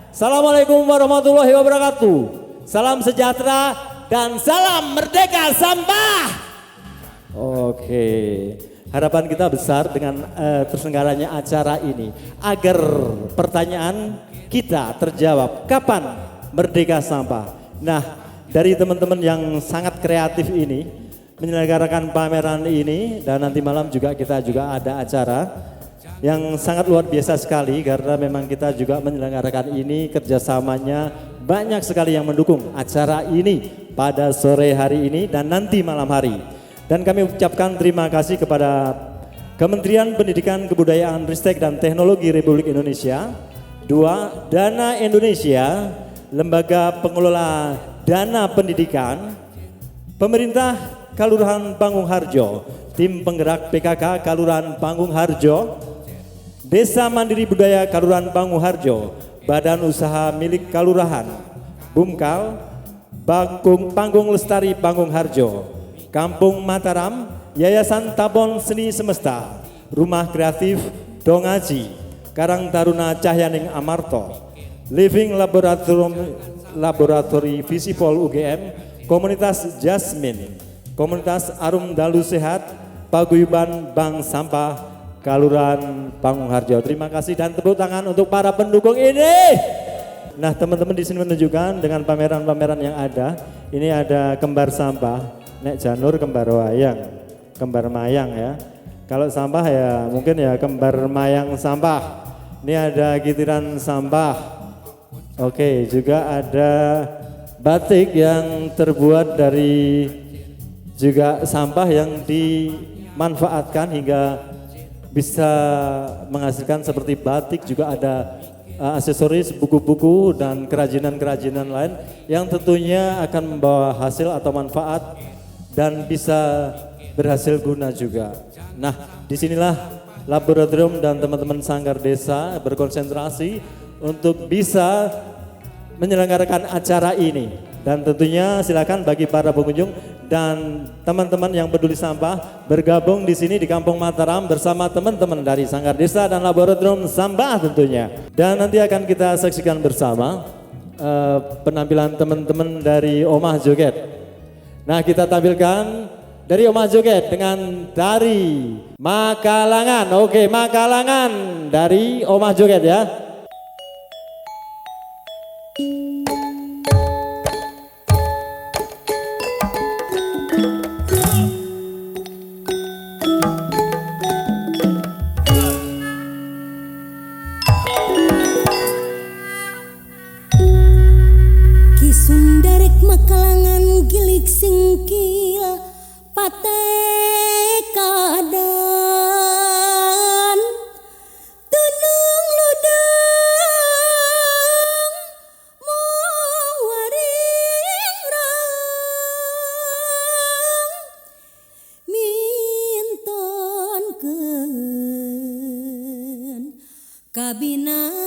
Assalamualaikum warahmatullahi wabarakatuh. Salam sejahtera dan salam merdeka sampah. Oke, harapan kita besar dengan terselenggaranya acara ini agar pertanyaan kita terjawab, kapan merdeka sampah? Nah, dari teman-teman yang sangat kreatif ini menyelenggarakan pameran ini, dan nanti malam juga kita juga ada acara yang sangat luar biasa sekali karena memang kita juga menyelenggarakan ini, kerjasamanya banyak sekali yang mendukung acara ini pada sore hari ini dan nanti malam hari. Dan kami ucapkan terima kasih kepada Kementerian Pendidikan, Kebudayaan, Ristek dan Teknologi Republik Indonesia, Dana Indonesia, Lembaga Pengelola Dana Pendidikan, Pemerintah Kalurahan Panggung Harjo, Tim Penggerak PKK Kalurahan Panggung Harjo, Desa Mandiri Budaya Kalurahan Panggung Harjo, Badan Usaha Milik Kalurahan, Bumkal, Panggung Lestari Panggung Harjo, Kampung Mataram, Yayasan Tabon Seni Semesta, Rumah Kreatif Dongaji, Karang Taruna Cahyaning Amarto, Living Laboratory Visipol UGM, Komunitas Jasmine, Komunitas Arum Dalu Sehat, Paguyuban Bank Sampah Kalurahan Panggung Harjo. Terima kasih dan tepuk tangan untuk para pendukung ini. Nah, teman-teman di sini menunjukkan dengan pameran-pameran yang ada. Ini ada kembar sampah, Nek Janur kembar wayang, kembar mayang ya. Kalau sampah ya mungkin ya kembar mayang sampah. Ini ada gitiran sampah. Oke, juga ada batik yang terbuat dari juga sampah yang dimanfaatkan hingga bisa menghasilkan seperti batik, juga ada aksesoris, buku-buku dan kerajinan-kerajinan lain yang tentunya akan membawa hasil atau manfaat dan bisa berhasil guna juga. Nah, disinilah laboratorium dan teman-teman Sanggar Desa berkonsentrasi untuk bisa menyelenggarakan acara ini. Dan tentunya silakan bagi para pengunjung dan teman-teman yang peduli sampah bergabung di sini di Kampung Mataram bersama teman-teman dari Sanggar Desa dan Laboratorium Sampah tentunya. Dan nanti akan kita saksikan bersama penampilan teman-teman dari Omah Joget. Nah, kita tampilkan dari Omah Joget dengan tari Makalangan. Oke, Makalangan dari Omah Joget ya. Makalangan gilik singkil patekadan tenung ludeng mong waring rang mintonkeun kabinang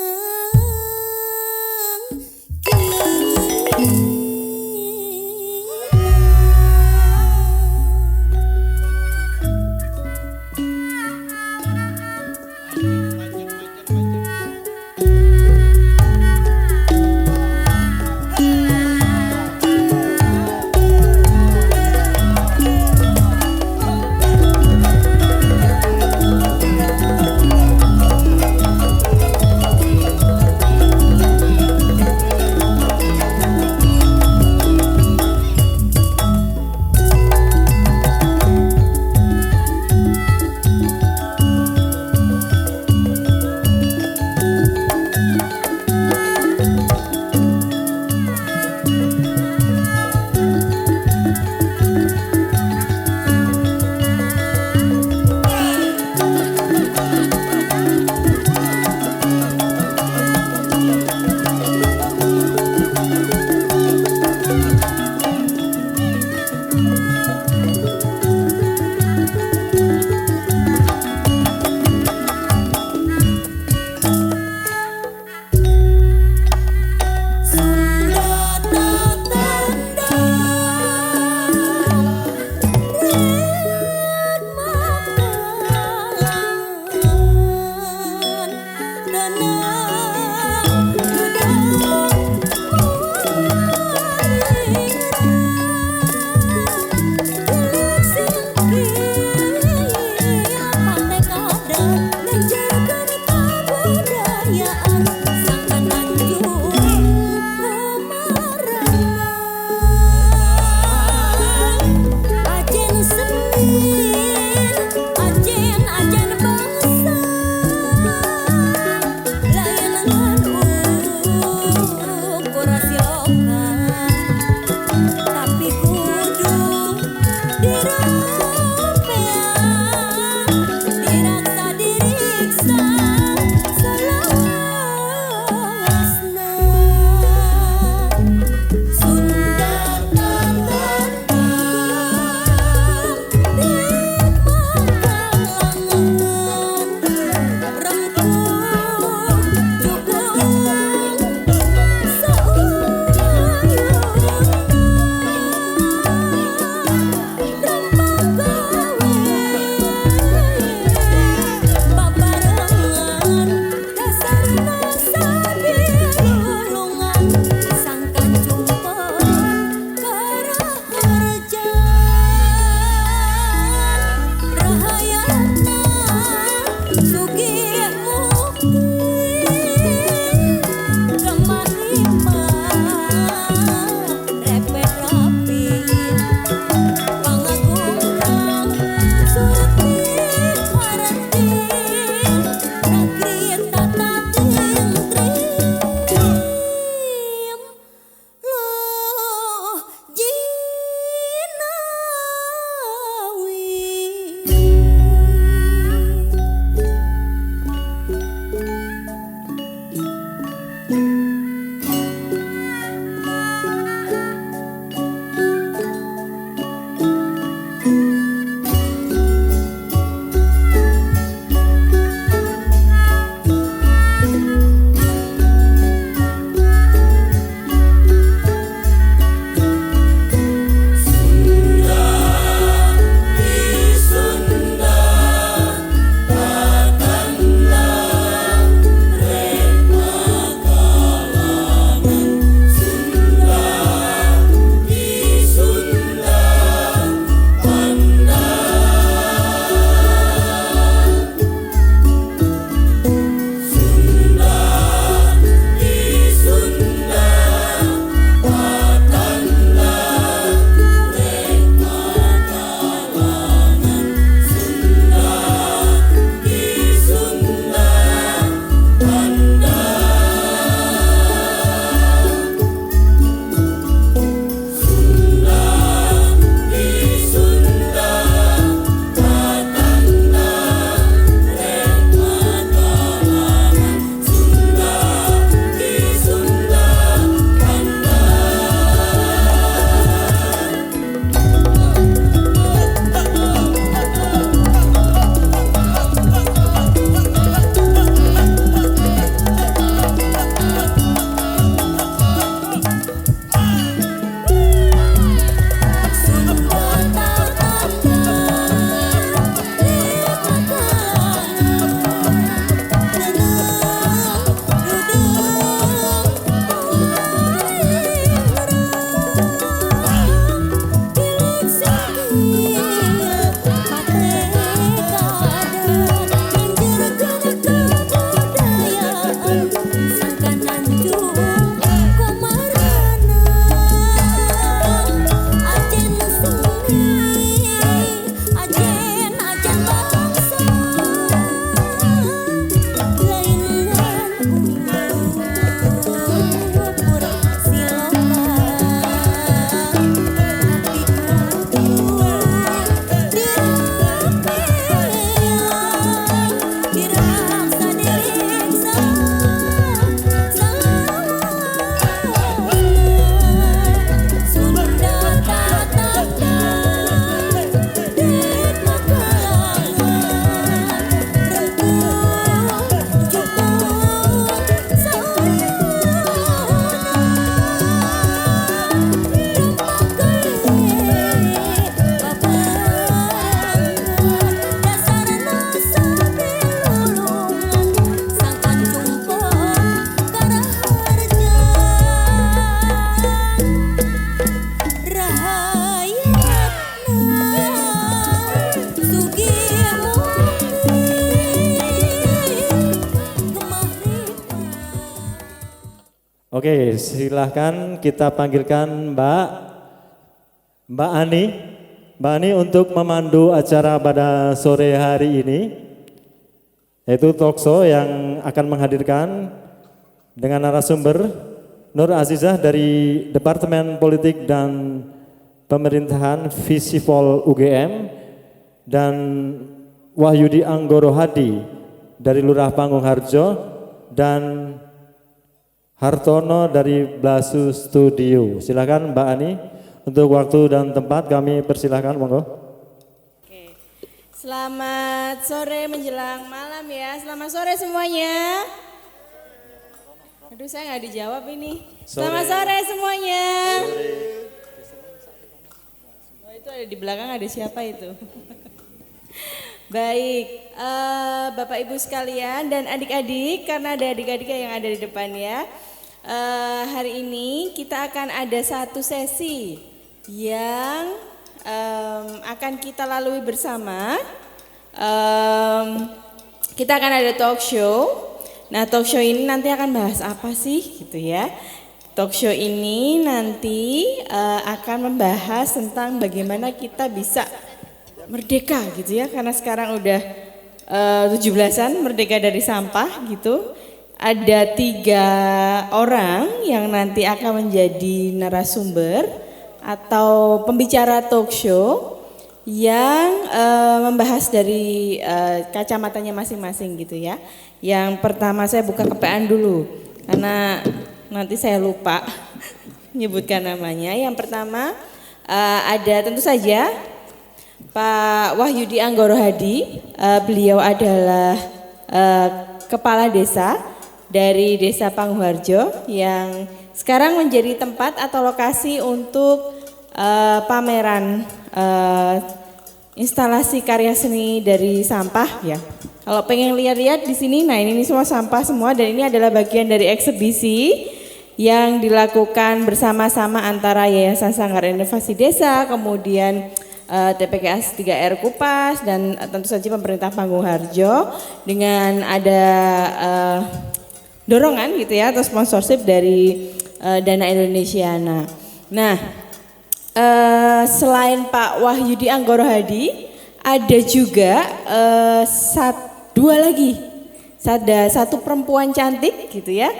Oke, silahkan kita panggilkan Mbak Ani. Mbak Ani untuk memandu acara pada sore hari ini, yaitu talkshow yang akan menghadirkan dengan narasumber Nur Azizah dari Departemen Politik dan Pemerintahan Visipol UGM dan Wahyudi Anggoro Hadi dari Lurah Panggung Harjo dan Hartono dari Blasu Studio. Silakan Mbak Ani, untuk waktu dan tempat kami persilahkan, monggo. Oke. Selamat sore menjelang malam ya. Selamat sore semuanya. Aduh, saya nggak dijawab ini. Selamat sore semuanya. Oh, itu ada di belakang, ada siapa itu? Baik, Bapak Ibu sekalian dan adik-adik, karena ada adik-adik yang ada di depan ya. Hari ini kita akan ada satu sesi yang akan kita lalui bersama. Kita akan ada talk show. Nah, talk show ini nanti akan bahas apa sih gitu ya. Talk show ini nanti akan membahas tentang bagaimana kita bisa merdeka gitu ya, karena sekarang udah 17-an merdeka dari sampah gitu. Ada 3 orang yang nanti akan menjadi narasumber atau pembicara talk show yang membahas dari kacamatanya masing-masing gitu ya. Yang pertama saya buka kepean dulu karena nanti saya lupa menyebutkan namanya. Yang pertama ada tentu saja Pak Wahyudi Anggoro Hadi. Beliau adalah kepala desa dari Desa Panggung yang sekarang menjadi tempat atau lokasi untuk pameran instalasi karya seni dari sampah ya. Kalau pengen lihat-lihat di sini, nah ini semua sampah semua, dan ini adalah bagian dari eksibisi yang dilakukan bersama-sama antara Yayasan Sanggar Inovasi Desa, kemudian TPKS 3R Kupas, dan tentu saja pemerintah Panggung Harjo dengan ada dorongan gitu ya atau sponsorship dari Dana Indonesiana. Nah, selain Pak Wahyudi Anggoro Hadi, ada juga ada satu perempuan cantik gitu ya.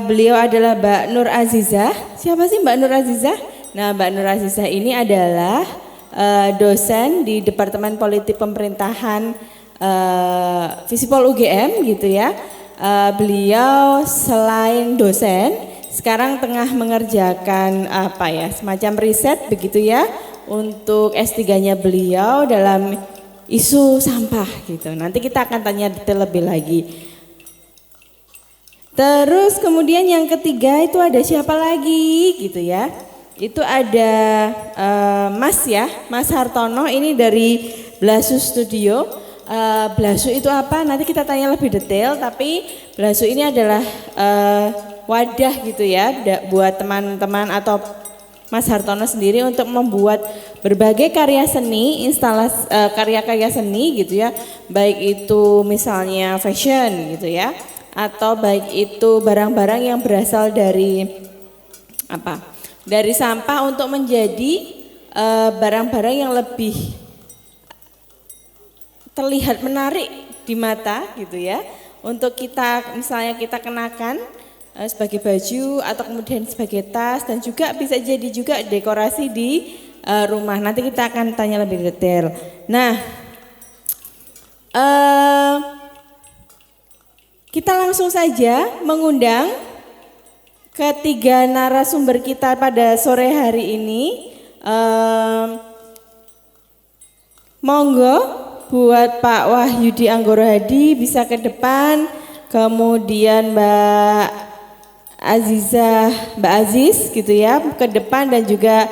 Beliau adalah Mbak Nur Azizah. Siapa sih Mbak Nur Azizah? Nah, Mbak Nur Azizah ini adalah dosen di Departemen Politik Pemerintahan Visipol UGM gitu ya. Beliau selain dosen sekarang tengah mengerjakan apa ya, semacam riset begitu ya untuk S3-nya beliau dalam isu sampah gitu. Nanti kita akan tanya detail lebih lagi. Terus kemudian yang ketiga itu ada siapa lagi gitu ya. Itu ada Mas Hartono, ini dari Blasu Studio. Blasu itu apa? Nanti kita tanya lebih detail, tapi Blasu ini adalah wadah gitu ya buat teman-teman atau Mas Hartono sendiri untuk membuat berbagai karya seni, instalasi karya-karya seni gitu ya. Baik itu misalnya fashion gitu ya, atau baik itu barang-barang yang berasal dari apa? Dari sampah untuk menjadi barang-barang yang lebih terlihat menarik di mata gitu ya. Untuk kita misalnya kita kenakan sebagai baju atau kemudian sebagai tas, dan juga bisa jadi juga dekorasi di rumah. Nanti kita akan tanya lebih detail. Nah, kita langsung saja mengundang ketiga narasumber kita pada sore hari ini. Monggo buat Pak Wahyudi Anggoro Hadi bisa ke depan, kemudian Mbak Aziz gitu ya ke depan, dan juga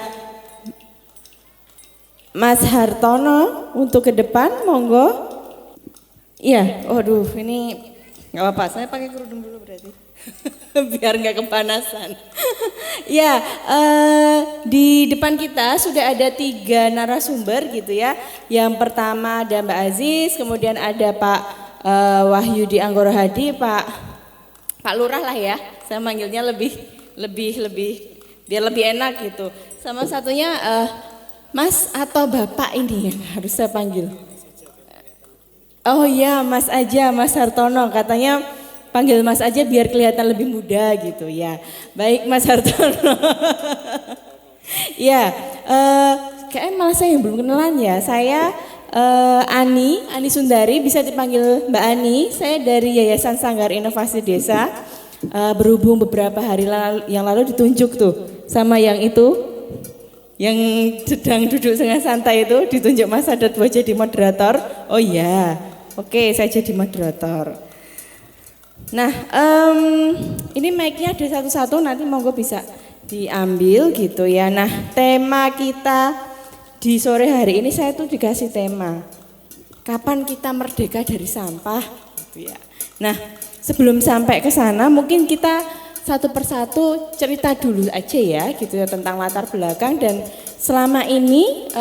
Mas Hartono untuk ke depan, monggo. Iya, waduh ini nggak apa-apa, saya pakai kerudung dulu berarti biar nggak kepanasan. Ya, di depan kita sudah ada 3 narasumber gitu ya. Yang pertama ada Mbak Aziz, kemudian ada Pak Wahyudi Anggoro Hadi, Pak Pak Lurah lah ya. Saya manggilnya lebih biar lebih enak gitu. Sama satunya Mas atau Bapak ini yang harus saya panggil. Oh iya, Mas aja, Mas Hartono katanya panggil Mas aja biar kelihatan lebih muda gitu ya. Baik Mas Hartono. Ya, kayaknya malah saya yang belum kenalan ya. Saya Ani Sundari, bisa dipanggil Mbak Ani. Saya dari Yayasan Sanggar Inovasi Desa. Berhubung beberapa hari yang lalu ditunjuk tuh sama yang itu, yang sedang duduk dengan santai itu, ditunjuk Mas Sadat buat jadi moderator. Oh iya, oke saya jadi moderator. Nah, ini mic-nya ada satu-satu, nanti monggo bisa diambil gitu ya. Nah, tema kita di sore hari ini saya tuh dikasih tema, kapan kita merdeka dari sampah gitu ya. Nah, sebelum sampai ke sana mungkin kita satu persatu cerita dulu aja ya gitu ya tentang latar belakang dan selama ini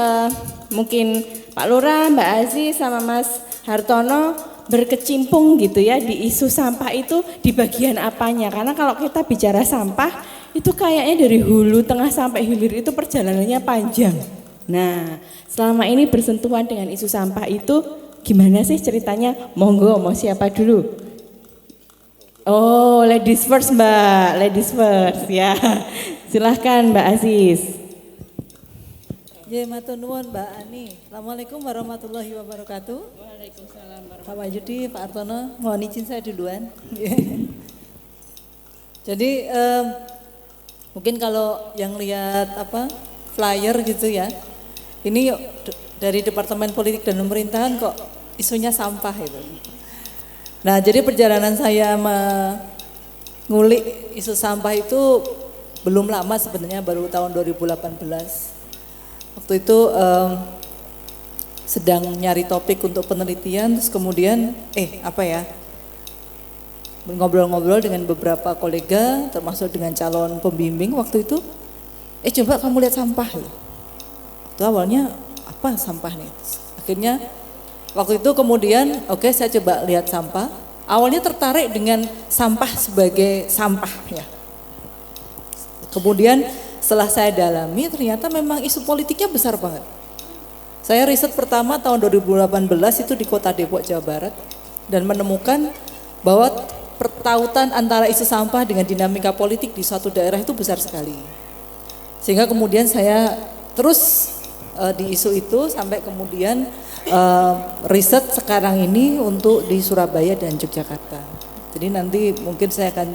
mungkin Pak Lurah, Mbak Aziz sama Mas Hartono berkecimpung gitu ya di isu sampah itu di bagian apanya, karena kalau kita bicara sampah itu kayaknya dari hulu tengah sampai hilir itu perjalanannya panjang. Nah, selama ini bersentuhan dengan isu sampah itu gimana sih ceritanya? Monggo, mau siapa dulu? Oh, ladies first Mbak, ladies first ya. Silahkan Mbak Aziz. Ya, matur nuwun Mbak Ani. Assalamualaikum warahmatullahi wabarakatuh. Waalaikumsalam. Pak Wahyudi, Pak Hartono, mohon izin saya duluan. Jadi mungkin kalau yang lihat flyer gitu ya, ini dari Departemen Politik dan Pemerintahan kok isunya sampah itu. Nah, jadi perjalanan saya mengulik isu sampah itu belum lama sebenarnya, baru tahun 2018. Waktu itu sedang nyari topik untuk penelitian, terus kemudian ngobrol-ngobrol dengan beberapa kolega, termasuk dengan calon pembimbing waktu itu. Coba kamu lihat sampah. Itu awalnya apa sampah nih? Akhirnya waktu itu kemudian saya coba lihat sampah. Awalnya tertarik dengan sampah sebagai sampah ya. Kemudian setelah saya dalami ternyata memang isu politiknya besar banget. Saya riset pertama tahun 2018 itu di Kota Depok, Jawa Barat, dan menemukan bahwa pertautan antara isu sampah dengan dinamika politik di suatu daerah itu besar sekali. Sehingga kemudian saya terus di isu itu sampai kemudian riset sekarang ini untuk di Surabaya dan Yogyakarta. Jadi nanti mungkin saya akan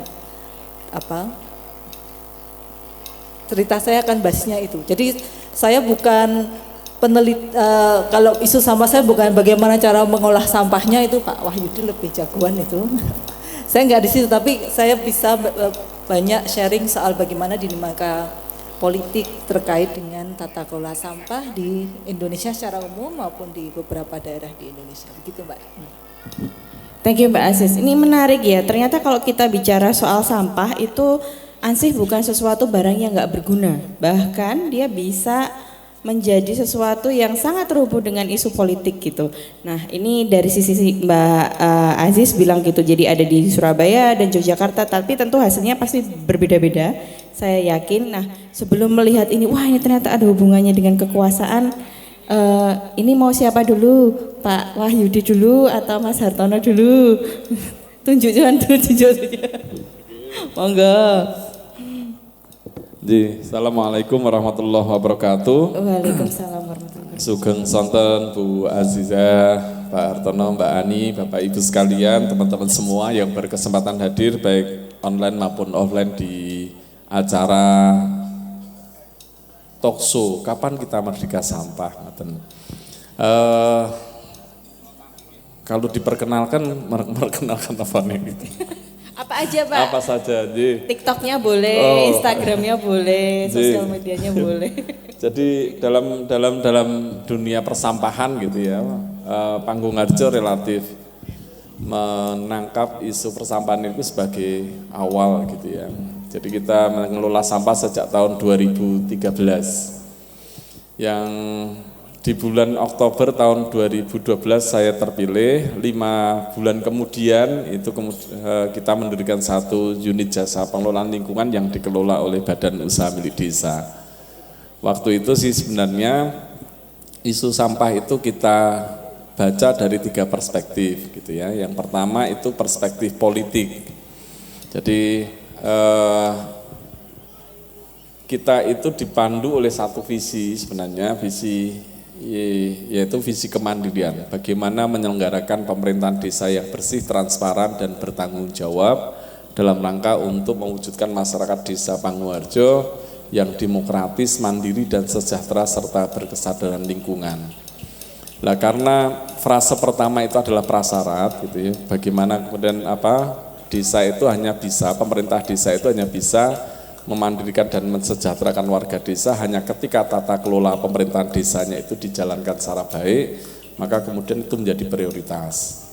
cerita saya akan bahasnya itu. Jadi saya bukan kalau isu sampah saya bukan bagaimana cara mengolah sampahnya, itu Pak Wahyudi lebih jagoan itu. Saya nggak di situ, tapi saya bisa banyak sharing soal bagaimana dinamika politik terkait dengan tata kelola sampah di Indonesia secara umum maupun di beberapa daerah di Indonesia. Begitu Mbak. Thank you Mbak Aziz. Ini menarik ya. Ternyata kalau kita bicara soal sampah itu ansih bukan sesuatu barang yang nggak berguna. Bahkan dia bisa menjadi sesuatu yang sangat terhubung dengan isu politik gitu. Nah ini dari sisi Mbak Aziz bilang gitu, jadi ada di Surabaya dan Yogyakarta, tapi tentu hasilnya pasti berbeda-beda, saya yakin. Nah sebelum melihat ini, wah ini ternyata ada hubungannya dengan kekuasaan, ini mau siapa dulu? Pak Wahyudi dulu atau Mas Hartono dulu? Tunjuk. Monggo. Assalamualaikum warahmatullahi wabarakatuh. Waalaikumsalam warahmatullahi wabarakatuh. Sugeng sonten Bu Azizah, Pak Hartono, Mbak Ani, Bapak Ibu sekalian, teman-teman semua yang berkesempatan hadir baik online maupun offline di acara talkshow Kapan Kita Merdeka Sampah. Kalau diperkenalkan, memperkenalkan apa nih? Apa aja Pak? Apa saja, TikToknya boleh, Instagramnya boleh, sosial medianya boleh. Jadi dalam dunia persampahan gitu ya, Panggung Harjo relatif menangkap isu persampahan itu sebagai awal gitu ya. Jadi kita mengelola sampah sejak tahun 2013, yang Di bulan Oktober tahun 2012 saya terpilih, 5 bulan kemudian itu kita mendirikan satu unit jasa pengelolaan lingkungan yang dikelola oleh Badan Usaha Milik Desa. Waktu itu sih sebenarnya isu sampah itu kita baca dari 3 perspektif gitu ya. Yang pertama itu perspektif politik. Jadi kita itu dipandu oleh satu visi sebenarnya, yaitu visi kemandirian. Bagaimana menyelenggarakan pemerintahan desa yang bersih, transparan, dan bertanggung jawab dalam rangka untuk mewujudkan masyarakat desa Panguharjo yang demokratis, mandiri, dan sejahtera serta berkesadaran lingkungan. Nah, karena frase pertama itu adalah prasyarat gitu ya. Bagaimana kemudian desa itu hanya bisa, pemerintah desa itu hanya bisa memandirikan dan mensejahterakan warga desa hanya ketika tata kelola pemerintahan desanya itu dijalankan secara baik, maka kemudian itu menjadi prioritas.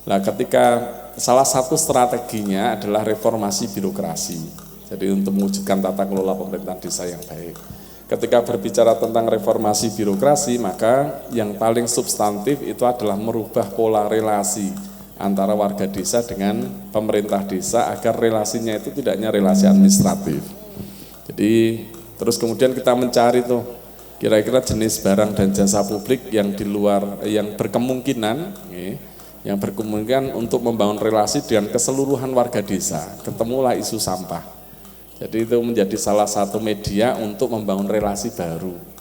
Nah, ketika salah satu strateginya adalah reformasi birokrasi. Jadi untuk mewujudkan tata kelola pemerintahan desa yang baik. Ketika berbicara tentang reformasi birokrasi, maka yang paling substantif itu adalah merubah pola relasi antara warga desa dengan pemerintah desa agar relasinya itu tidak hanya relasi administratif. Jadi terus kemudian kita mencari tuh kira-kira jenis barang dan jasa publik yang di luar yang berkemungkinan untuk membangun relasi dengan keseluruhan warga desa. Ketemulah isu sampah. Jadi itu menjadi salah satu media untuk membangun relasi baru.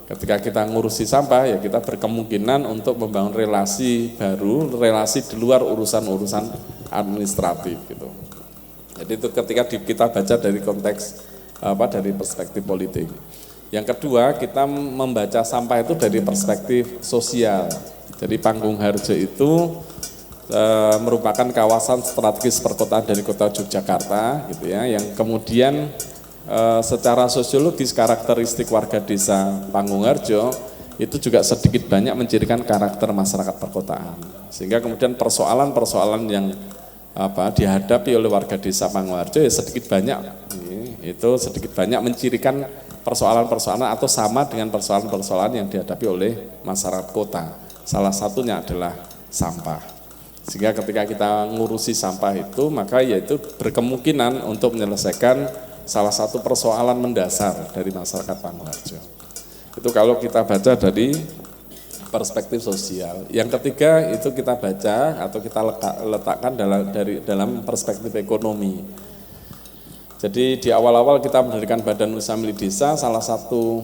Ketika kita ngurusi sampah, ya kita berkemungkinan untuk membangun relasi baru, relasi di luar urusan-urusan administratif gitu. Jadi itu ketika kita baca dari konteks dari perspektif politik. Yang kedua, kita membaca sampah itu dari perspektif sosial. Jadi Panggung-Harjo itu merupakan kawasan strategis perkotaan dari kota Yogyakarta gitu ya, yang kemudian secara sosiologis karakteristik warga desa Panggung-Harjo itu juga sedikit banyak mencirikan karakter masyarakat perkotaan. Sehingga kemudian persoalan-persoalan yang dihadapi oleh warga desa Panggung-Harjo ya sedikit banyak mencirikan persoalan-persoalan atau sama dengan persoalan-persoalan yang dihadapi oleh masyarakat kota. Salah satunya adalah sampah. Sehingga ketika kita ngurusi sampah itu, maka yaitu berkemungkinan untuk menyelesaikan salah satu persoalan mendasar dari masyarakat Panggung-Harjo. Itu kalau kita baca dari perspektif sosial. Yang ketiga itu kita baca atau kita letakkan dalam perspektif ekonomi. Jadi di awal-awal kita mendirikan Badan Usaha Milik Desa, salah satu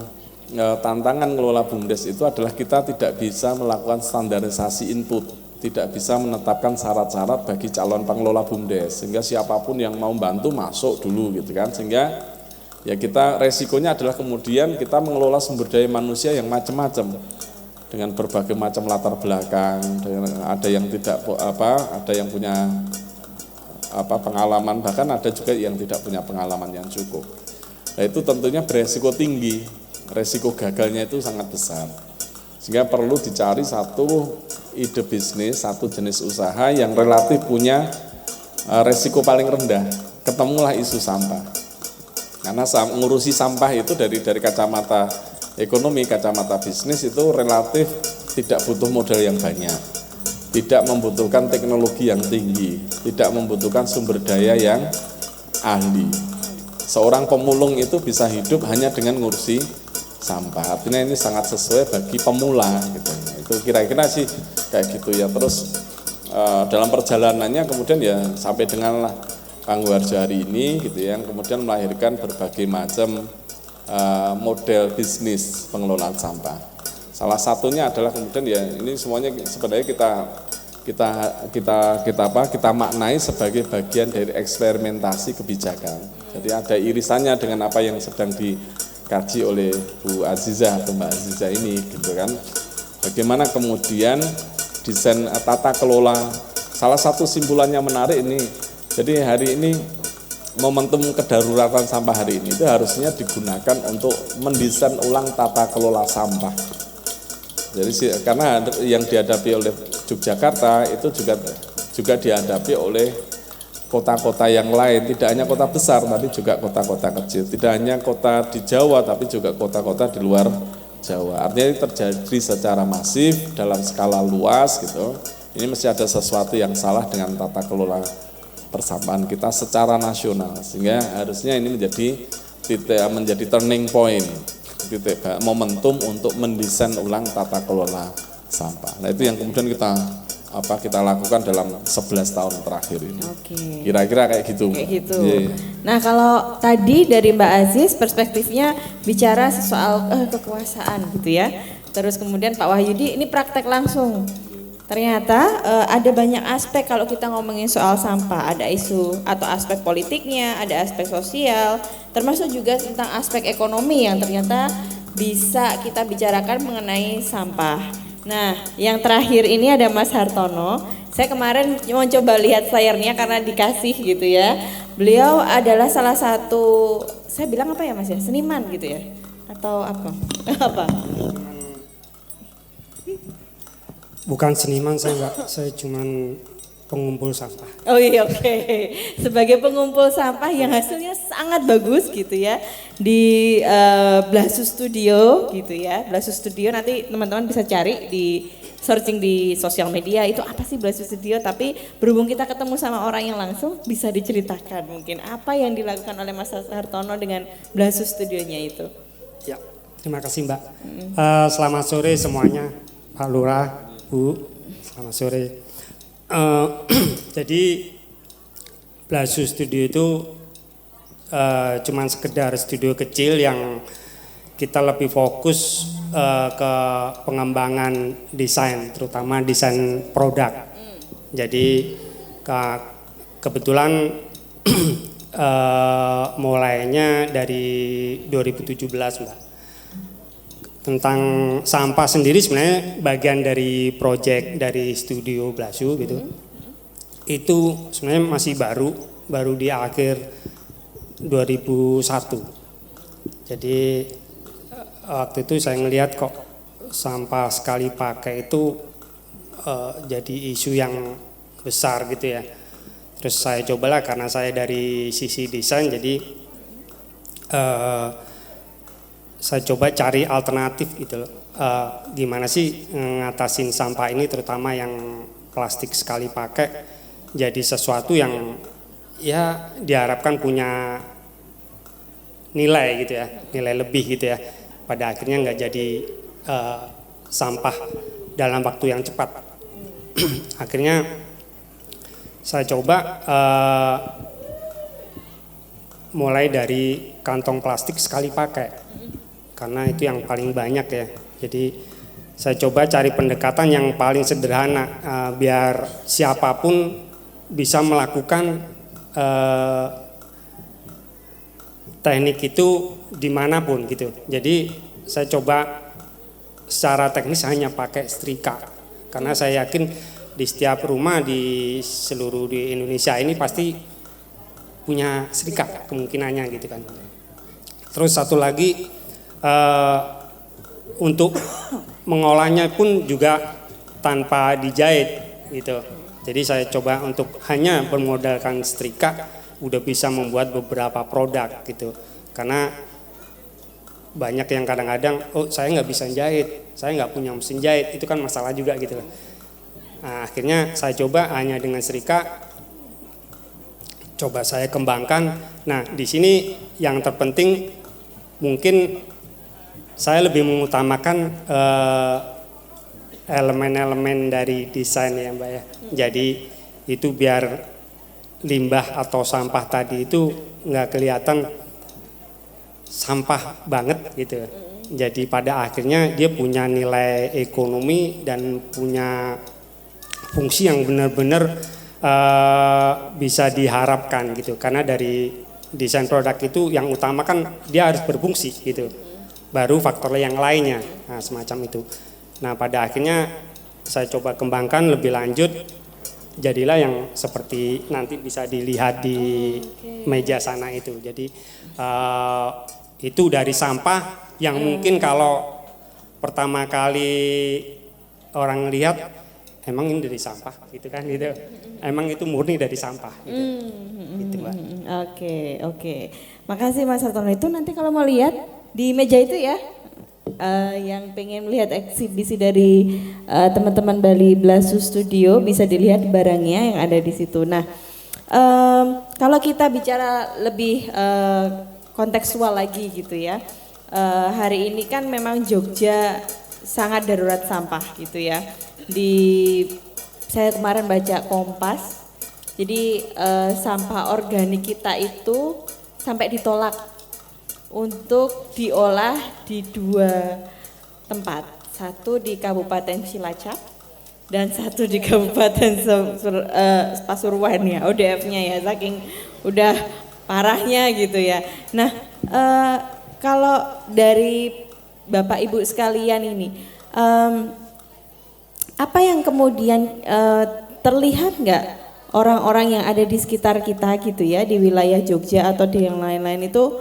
tantangan ngelola BUMDes itu adalah kita tidak bisa melakukan standarisasi input, tidak bisa menetapkan syarat-syarat bagi calon pengelola BUMDes, sehingga siapapun yang mau bantu masuk dulu gitu kan, sehingga ya kita resikonya adalah kemudian kita mengelola sumber daya manusia yang macam-macam dengan berbagai macam latar belakang, ada yang tidak ada yang punya pengalaman, bahkan ada juga yang tidak punya pengalaman yang cukup. Nah itu tentunya beresiko tinggi, resiko gagalnya itu sangat besar. Sehingga perlu dicari satu ide bisnis, satu jenis usaha yang relatif punya resiko paling rendah. Ketemulah isu sampah. Karena ngurusi sampah itu dari kacamata ekonomi, kacamata bisnis itu relatif tidak butuh modal yang banyak, tidak membutuhkan teknologi yang tinggi, tidak membutuhkan sumber daya yang ahli. Seorang pemulung itu bisa hidup hanya dengan ngurusi sampah. Artinya ini sangat sesuai bagi pemula gitu. Itu kira-kira sih kayak gitu ya. Terus dalam perjalanannya kemudian ya sampai dengan Panggung-Harjo hari ini gitu ya, yang kemudian melahirkan berbagai macam model bisnis pengelolaan sampah. Salah satunya adalah kemudian ya ini semuanya sebenarnya kita maknai sebagai bagian dari eksperimentasi kebijakan. Jadi ada irisannya dengan apa yang sedang dikaji oleh Bu Azizah atau Mbak Azizah ini gitu kan. Bagaimana kemudian desain tata kelola, salah satu simpulannya menarik ini. Jadi hari ini momentum kedaruratan sampah hari ini itu harusnya digunakan untuk mendesain ulang tata kelola sampah. Jadi karena yang dihadapi oleh Yogyakarta itu juga dihadapi oleh kota-kota yang lain, tidak hanya kota besar tapi juga kota-kota kecil, tidak hanya kota di Jawa tapi juga kota-kota di luar Jawa. Artinya ini terjadi secara masif dalam skala luas gitu. Ini mesti ada sesuatu yang salah dengan tata kelola persampahan kita secara nasional, sehingga harusnya ini menjadi turning point, momentum untuk mendesain ulang tata kelola sampah. Nah itu yang kemudian kita lakukan dalam 11 tahun terakhir ini. Oke. Kira-kira kayak gitu. Kayak gitu. Yeah. Nah kalau tadi dari Mbak Aziz perspektifnya bicara soal kekuasaan gitu ya. Terus kemudian Pak Wahyudi ini praktek langsung. Ternyata ada banyak aspek kalau kita ngomongin soal sampah. Ada isu atau aspek politiknya, ada aspek sosial, termasuk juga tentang aspek ekonomi yang ternyata bisa kita bicarakan mengenai sampah. Nah, yang terakhir ini ada Mas Hartono. Saya kemarin mau coba lihat flyernya karena dikasih gitu ya. Beliau adalah salah satu, saya bilang apa ya Mas ya, seniman gitu ya? Atau apa? Apa? Bukan seniman, saya cuman pengumpul sampah. Oh iya, oke. Sebagai pengumpul sampah yang hasilnya sangat bagus gitu ya di Blasu Studio gitu ya. Blasu Studio nanti teman-teman bisa cari di searching di sosial media itu apa sih Blasu Studio, tapi berhubung kita ketemu sama orang yang langsung bisa diceritakan mungkin apa yang dilakukan oleh Mas Hartono dengan Blasu Studionya itu. Ya, terima kasih Mbak. Selamat sore semuanya, Pak Lurah, Bu, selamat sore. Jadi Blasu Studio itu cuman sekedar studio kecil yang kita lebih fokus ke pengembangan desain, terutama desain produk. Jadi kebetulan mulainya dari 2017 Mbak. Tentang sampah sendiri sebenarnya bagian dari proyek dari studio Blasu gitu. Itu sebenarnya masih baru di akhir 2001. Jadi waktu itu saya ngelihat kok sampah sekali pakai itu jadi isu yang besar gitu ya. Terus saya cobalah karena saya dari sisi desain jadi saya coba cari alternatif gitu loh. Gimana sih ngatasin sampah ini terutama yang plastik sekali pakai jadi sesuatu yang ya diharapkan punya nilai gitu ya, nilai lebih gitu ya. Pada akhirnya nggak jadi sampah dalam waktu yang cepat. Akhirnya saya coba mulai dari kantong plastik sekali pakai. Karena itu yang paling banyak ya. Jadi saya coba cari pendekatan yang paling sederhana biar siapapun bisa melakukan teknik itu dimanapun gitu. Jadi saya coba secara teknis hanya pakai setrika. Karena saya yakin di setiap rumah di seluruh di Indonesia ini pasti punya setrika kemungkinannya gitu kan. Terus satu lagi untuk mengolahnya pun juga tanpa dijahit gitu. Jadi saya coba untuk hanya bermodalkan setrika udah bisa membuat beberapa produk gitu. Karena banyak yang kadang-kadang saya nggak bisa jahit, saya nggak punya mesin jahit, itu kan masalah juga gitu. Nah, akhirnya saya coba hanya dengan setrika, coba saya kembangkan. Nah di sini yang terpenting mungkin saya lebih mengutamakan elemen-elemen dari desain ya Mbak ya. Jadi itu biar limbah atau sampah tadi itu nggak kelihatan sampah banget gitu. Jadi pada akhirnya dia punya nilai ekonomi dan punya fungsi yang benar-benar bisa diharapkan gitu. Karena dari desain produk itu yang utama kan dia harus berfungsi gitu. Baru faktor yang lainnya, nah, semacam itu. Nah pada akhirnya saya coba kembangkan lebih lanjut, jadilah yang seperti nanti bisa dilihat di meja sana itu. Jadi itu dari sampah yang mungkin kalau pertama kali orang lihat emang ini dari sampah gitu kan gitu. Emang itu murni dari sampah gitu. Gitu Mbak. Oke. Makasih Mas Hartono. Itu nanti kalau mau lihat di meja itu ya, yang pengen melihat eksibisi dari teman-teman Bali Blasu Studio bisa dilihat barangnya yang ada di situ. Nah, kalau kita bicara lebih kontekstual lagi gitu ya, hari ini kan memang Jogja sangat darurat sampah gitu ya. Saya kemarin baca Kompas, jadi sampah organik kita itu sampai ditolak untuk diolah di 2 tempat, satu di Kabupaten Cilacap dan satu di Kabupaten Pasuruan ya, ODF-nya ya, saking udah parahnya gitu ya. Nah, kalau dari Bapak Ibu sekalian ini, apa yang kemudian terlihat nggak orang-orang yang ada di sekitar kita gitu ya, di wilayah Jogja atau di yang lain-lain itu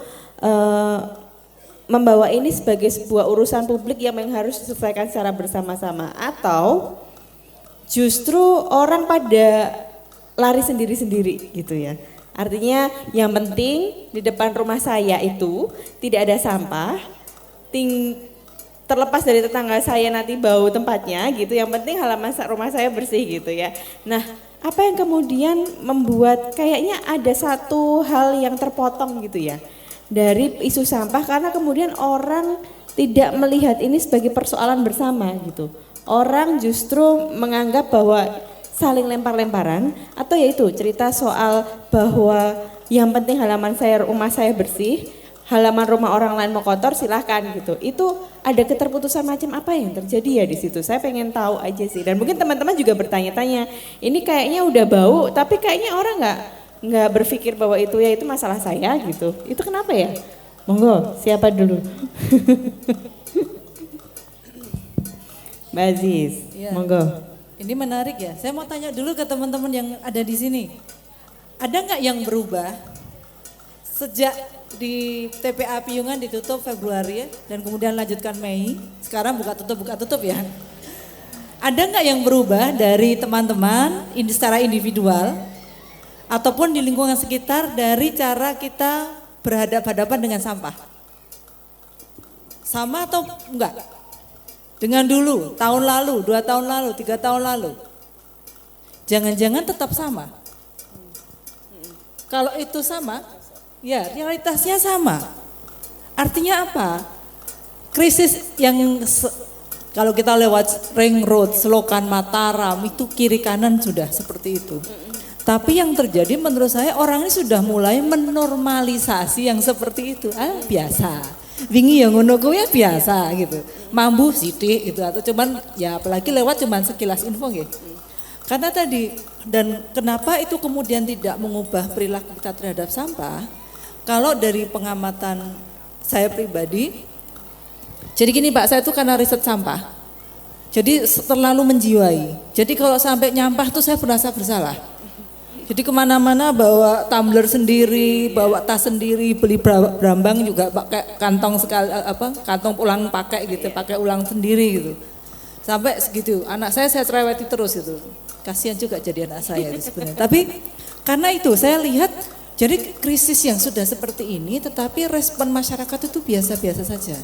membawa ini sebagai sebuah urusan publik yang memang harus diselesaikan secara bersama-sama, atau justru orang pada lari sendiri-sendiri gitu ya. Artinya yang penting di depan rumah saya itu tidak ada sampah, terlepas dari tetangga saya nanti bau tempatnya gitu, yang penting halaman rumah saya bersih gitu ya. Nah, apa yang kemudian membuat kayaknya ada satu hal yang terpotong gitu ya dari isu sampah, karena kemudian orang tidak melihat ini sebagai persoalan bersama gitu. Orang justru menganggap bahwa saling lempar-lemparan, atau yaitu cerita soal bahwa yang penting halaman rumah saya bersih, halaman rumah orang lain mau kotor silahkan gitu. Itu ada keterputusan macam apa yang terjadi ya di situ? Saya pengen tahu aja sih. Dan mungkin teman-teman juga bertanya-tanya, ini kayaknya udah bau, tapi kayaknya orang nggak berpikir bahwa itu masalah saya gitu. Itu kenapa ya? Monggo, siapa dulu? Mbak Aziz, Ya. monggo. Ini menarik ya. Saya mau tanya dulu ke teman-teman yang ada di sini. Ada nggak yang berubah sejak di TPA Piungan ditutup Februari ya, dan kemudian lanjutkan Mei, sekarang buka tutup ya. Ada nggak yang berubah dari teman-teman secara individual ataupun di lingkungan sekitar dari cara kita berhadapan-hadapan dengan sampah? Sama atau enggak? Dengan dulu, tahun lalu, 2 tahun lalu, 3 tahun lalu. Jangan-jangan tetap sama. Kalau itu sama, ya realitasnya sama. Artinya apa? Krisis yang kalau kita lewat ring road, Selokan, Mataram, itu kiri kanan sudah seperti itu. Tapi yang terjadi menurut saya orang ini sudah mulai menormalisasi yang seperti itu. Biasa. Wingi yang ngono kuwi biasa gitu. Mambu sithik gitu, atau cuman ya apalagi lewat cuman sekilas info nggih. Karena tadi, dan kenapa itu kemudian tidak mengubah perilaku kita terhadap sampah? Kalau dari pengamatan saya pribadi, jadi gini Pak, saya itu karena riset sampah. Jadi terlalu menjiwai. Jadi kalau sampai nyampah tuh saya merasa bersalah. Jadi kemana-mana bawa tumbler sendiri, bawa tas sendiri, beli brambang juga pakai kantong kantong ulang pakai gitu, pakai ulang sendiri gitu. Sampai segitu, anak saya cereweti terus itu. Kasihan juga jadi anak saya itu sebenarnya. Tapi karena itu saya lihat jadi krisis yang sudah seperti ini, tetapi respon masyarakat itu biasa-biasa saja.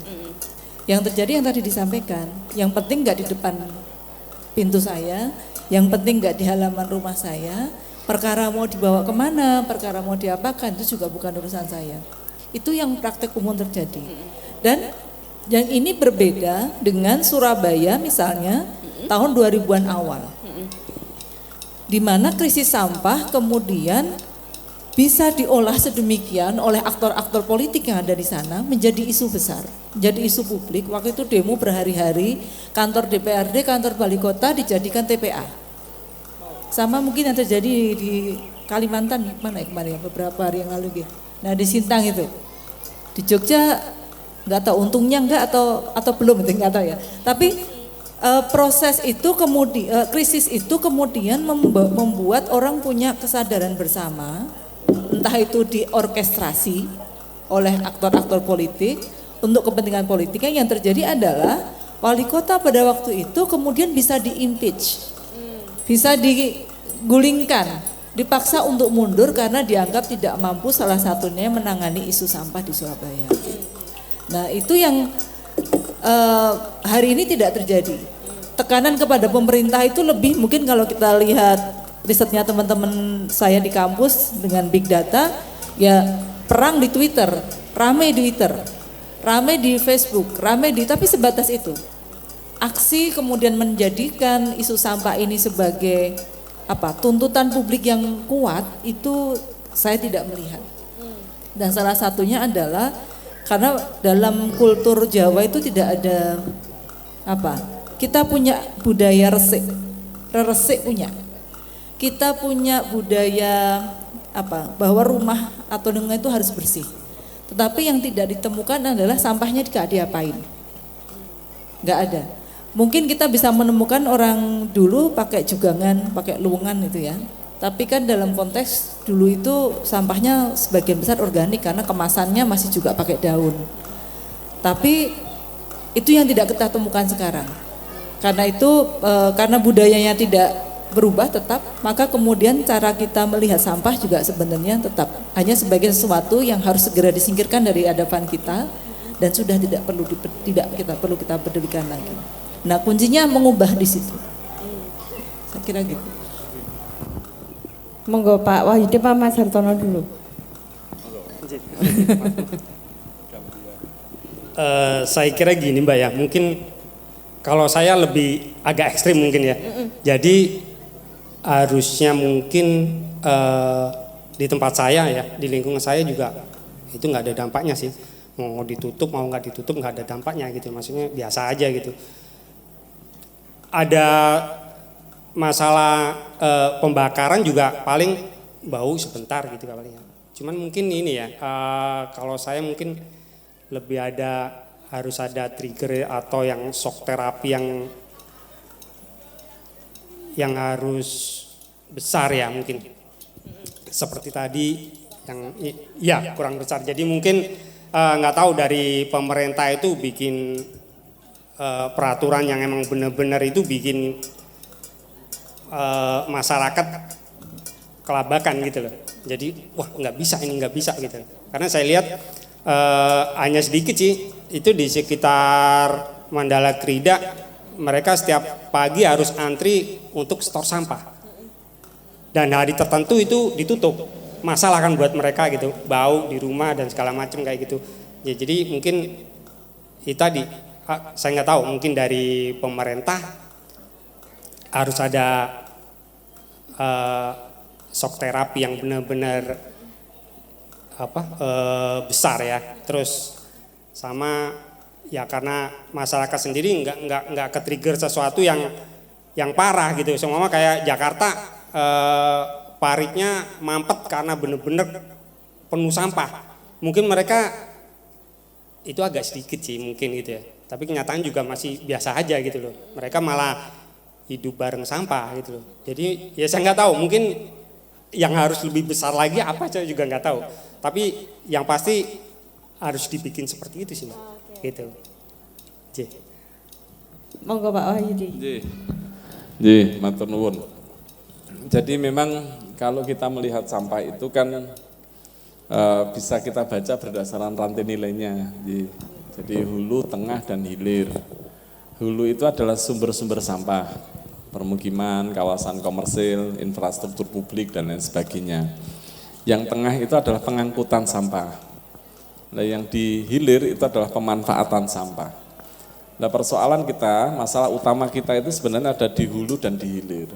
Yang terjadi yang tadi disampaikan, yang penting nggak di depan pintu saya, yang penting nggak di halaman rumah saya. Perkara mau dibawa kemana, perkara mau diapakan, itu juga bukan urusan saya. Itu yang praktek umum terjadi. Dan yang ini berbeda dengan Surabaya misalnya tahun 2000-an awal. Di mana krisis sampah kemudian bisa diolah sedemikian oleh aktor-aktor politik yang ada di sana menjadi isu besar, menjadi isu publik. Waktu itu demo berhari-hari, kantor DPRD, kantor Balai Kota dijadikan TPA. Sama mungkin yang terjadi di Kalimantan mana ya kemarin beberapa hari yang lalu gitu. Nah di Sintang itu, di Jogja nggak tahu untungnya enggak atau belum itu nggak tahu ya. Tapi proses itu kemudian krisis itu kemudian membuat orang punya kesadaran bersama, entah itu diorkestrasi oleh aktor-aktor politik untuk kepentingan politiknya. Yang terjadi adalah wali kota pada waktu itu kemudian bisa di-impeach. Bisa digulingkan, dipaksa untuk mundur karena dianggap tidak mampu salah satunya menangani isu sampah di Surabaya. Nah itu yang hari ini tidak terjadi. Tekanan kepada pemerintah itu lebih mungkin kalau kita lihat risetnya teman-teman saya di kampus dengan big data, ya perang di Twitter, rame di Twitter, rame di Facebook, rame di, tapi sebatas itu. Aksi kemudian menjadikan isu sampah ini sebagai tuntutan publik yang kuat, itu saya tidak melihat. Dan salah satunya adalah karena dalam kultur Jawa itu tidak ada kita punya budaya resik punya. Kita punya budaya bahwa rumah atau lingkungan itu harus bersih. Tetapi yang tidak ditemukan adalah sampahnya tidak diapain. Nggak ada. Mungkin kita bisa menemukan orang dulu pakai jugangan, pakai luwengan itu ya. Tapi kan dalam konteks dulu itu sampahnya sebagian besar organik karena kemasannya masih juga pakai daun. Tapi itu yang tidak kita temukan sekarang. Karena itu karena budayanya tidak berubah tetap, maka kemudian cara kita melihat sampah juga sebenarnya tetap hanya sebagai sesuatu yang harus segera disingkirkan dari hadapan kita dan sudah tidak perlu kita pedulikan lagi. Nah, kuncinya mengubah di situ. Saya kira gitu. Monggo Pak Wahyudi, Pak Mas Hartono dulu. Saya kira gini Mbak ya, mungkin kalau saya lebih agak ekstrim mungkin ya. Jadi harusnya mungkin di tempat saya ya, di lingkungan saya juga itu nggak ada dampaknya sih. Mau ditutup mau nggak ditutup nggak ada dampaknya gitu. Maksudnya biasa aja gitu. Ada masalah pembakaran juga paling bau sebentar gitu kalinya. Cuman mungkin ini ya, kalau saya mungkin lebih harus ada trigger atau yang shock terapi yang harus besar ya mungkin. Seperti tadi yang ya kurang besar. Jadi mungkin nggak tahu dari pemerintah itu bikin peraturan yang emang benar-benar itu bikin masyarakat kelabakan gitu loh. Jadi wah nggak bisa gitu. Karena saya lihat hanya sedikit sih, itu di sekitar Mandala Krida mereka setiap pagi harus antri untuk stor sampah. Dan hari tertentu itu ditutup. Masalah kan buat mereka gitu, bau di rumah dan segala macam kayak gitu. Ya, jadi mungkin itu tadi saya nggak tahu, mungkin dari pemerintah harus ada shock terapi yang benar-benar besar ya. Terus sama ya karena masyarakat sendiri nggak ke-trigger sesuatu yang parah gitu. Semua kayak Jakarta paritnya mampet karena benar-benar penuh sampah. Mungkin mereka itu agak sedikit sih mungkin gitu ya. Tapi kenyataan juga masih biasa aja gitu loh. Mereka malah hidup bareng sampah gitu loh. Jadi ya saya nggak tahu, mungkin yang harus lebih besar lagi apa saya juga nggak tahu. Tapi yang pasti harus dibikin seperti itu sih, gitu. Monggo Pak Wahyudi. Matur nuwun. Jadi memang kalau kita melihat sampah itu kan bisa kita baca berdasarkan rantai nilainya. Jadi hulu, tengah, dan hilir. Hulu itu adalah sumber-sumber sampah, permukiman, kawasan komersil, infrastruktur publik, dan lain sebagainya. Yang tengah itu adalah pengangkutan sampah. Nah, yang di hilir itu adalah pemanfaatan sampah. Nah, persoalan kita, masalah utama kita itu sebenarnya ada di hulu dan di hilir.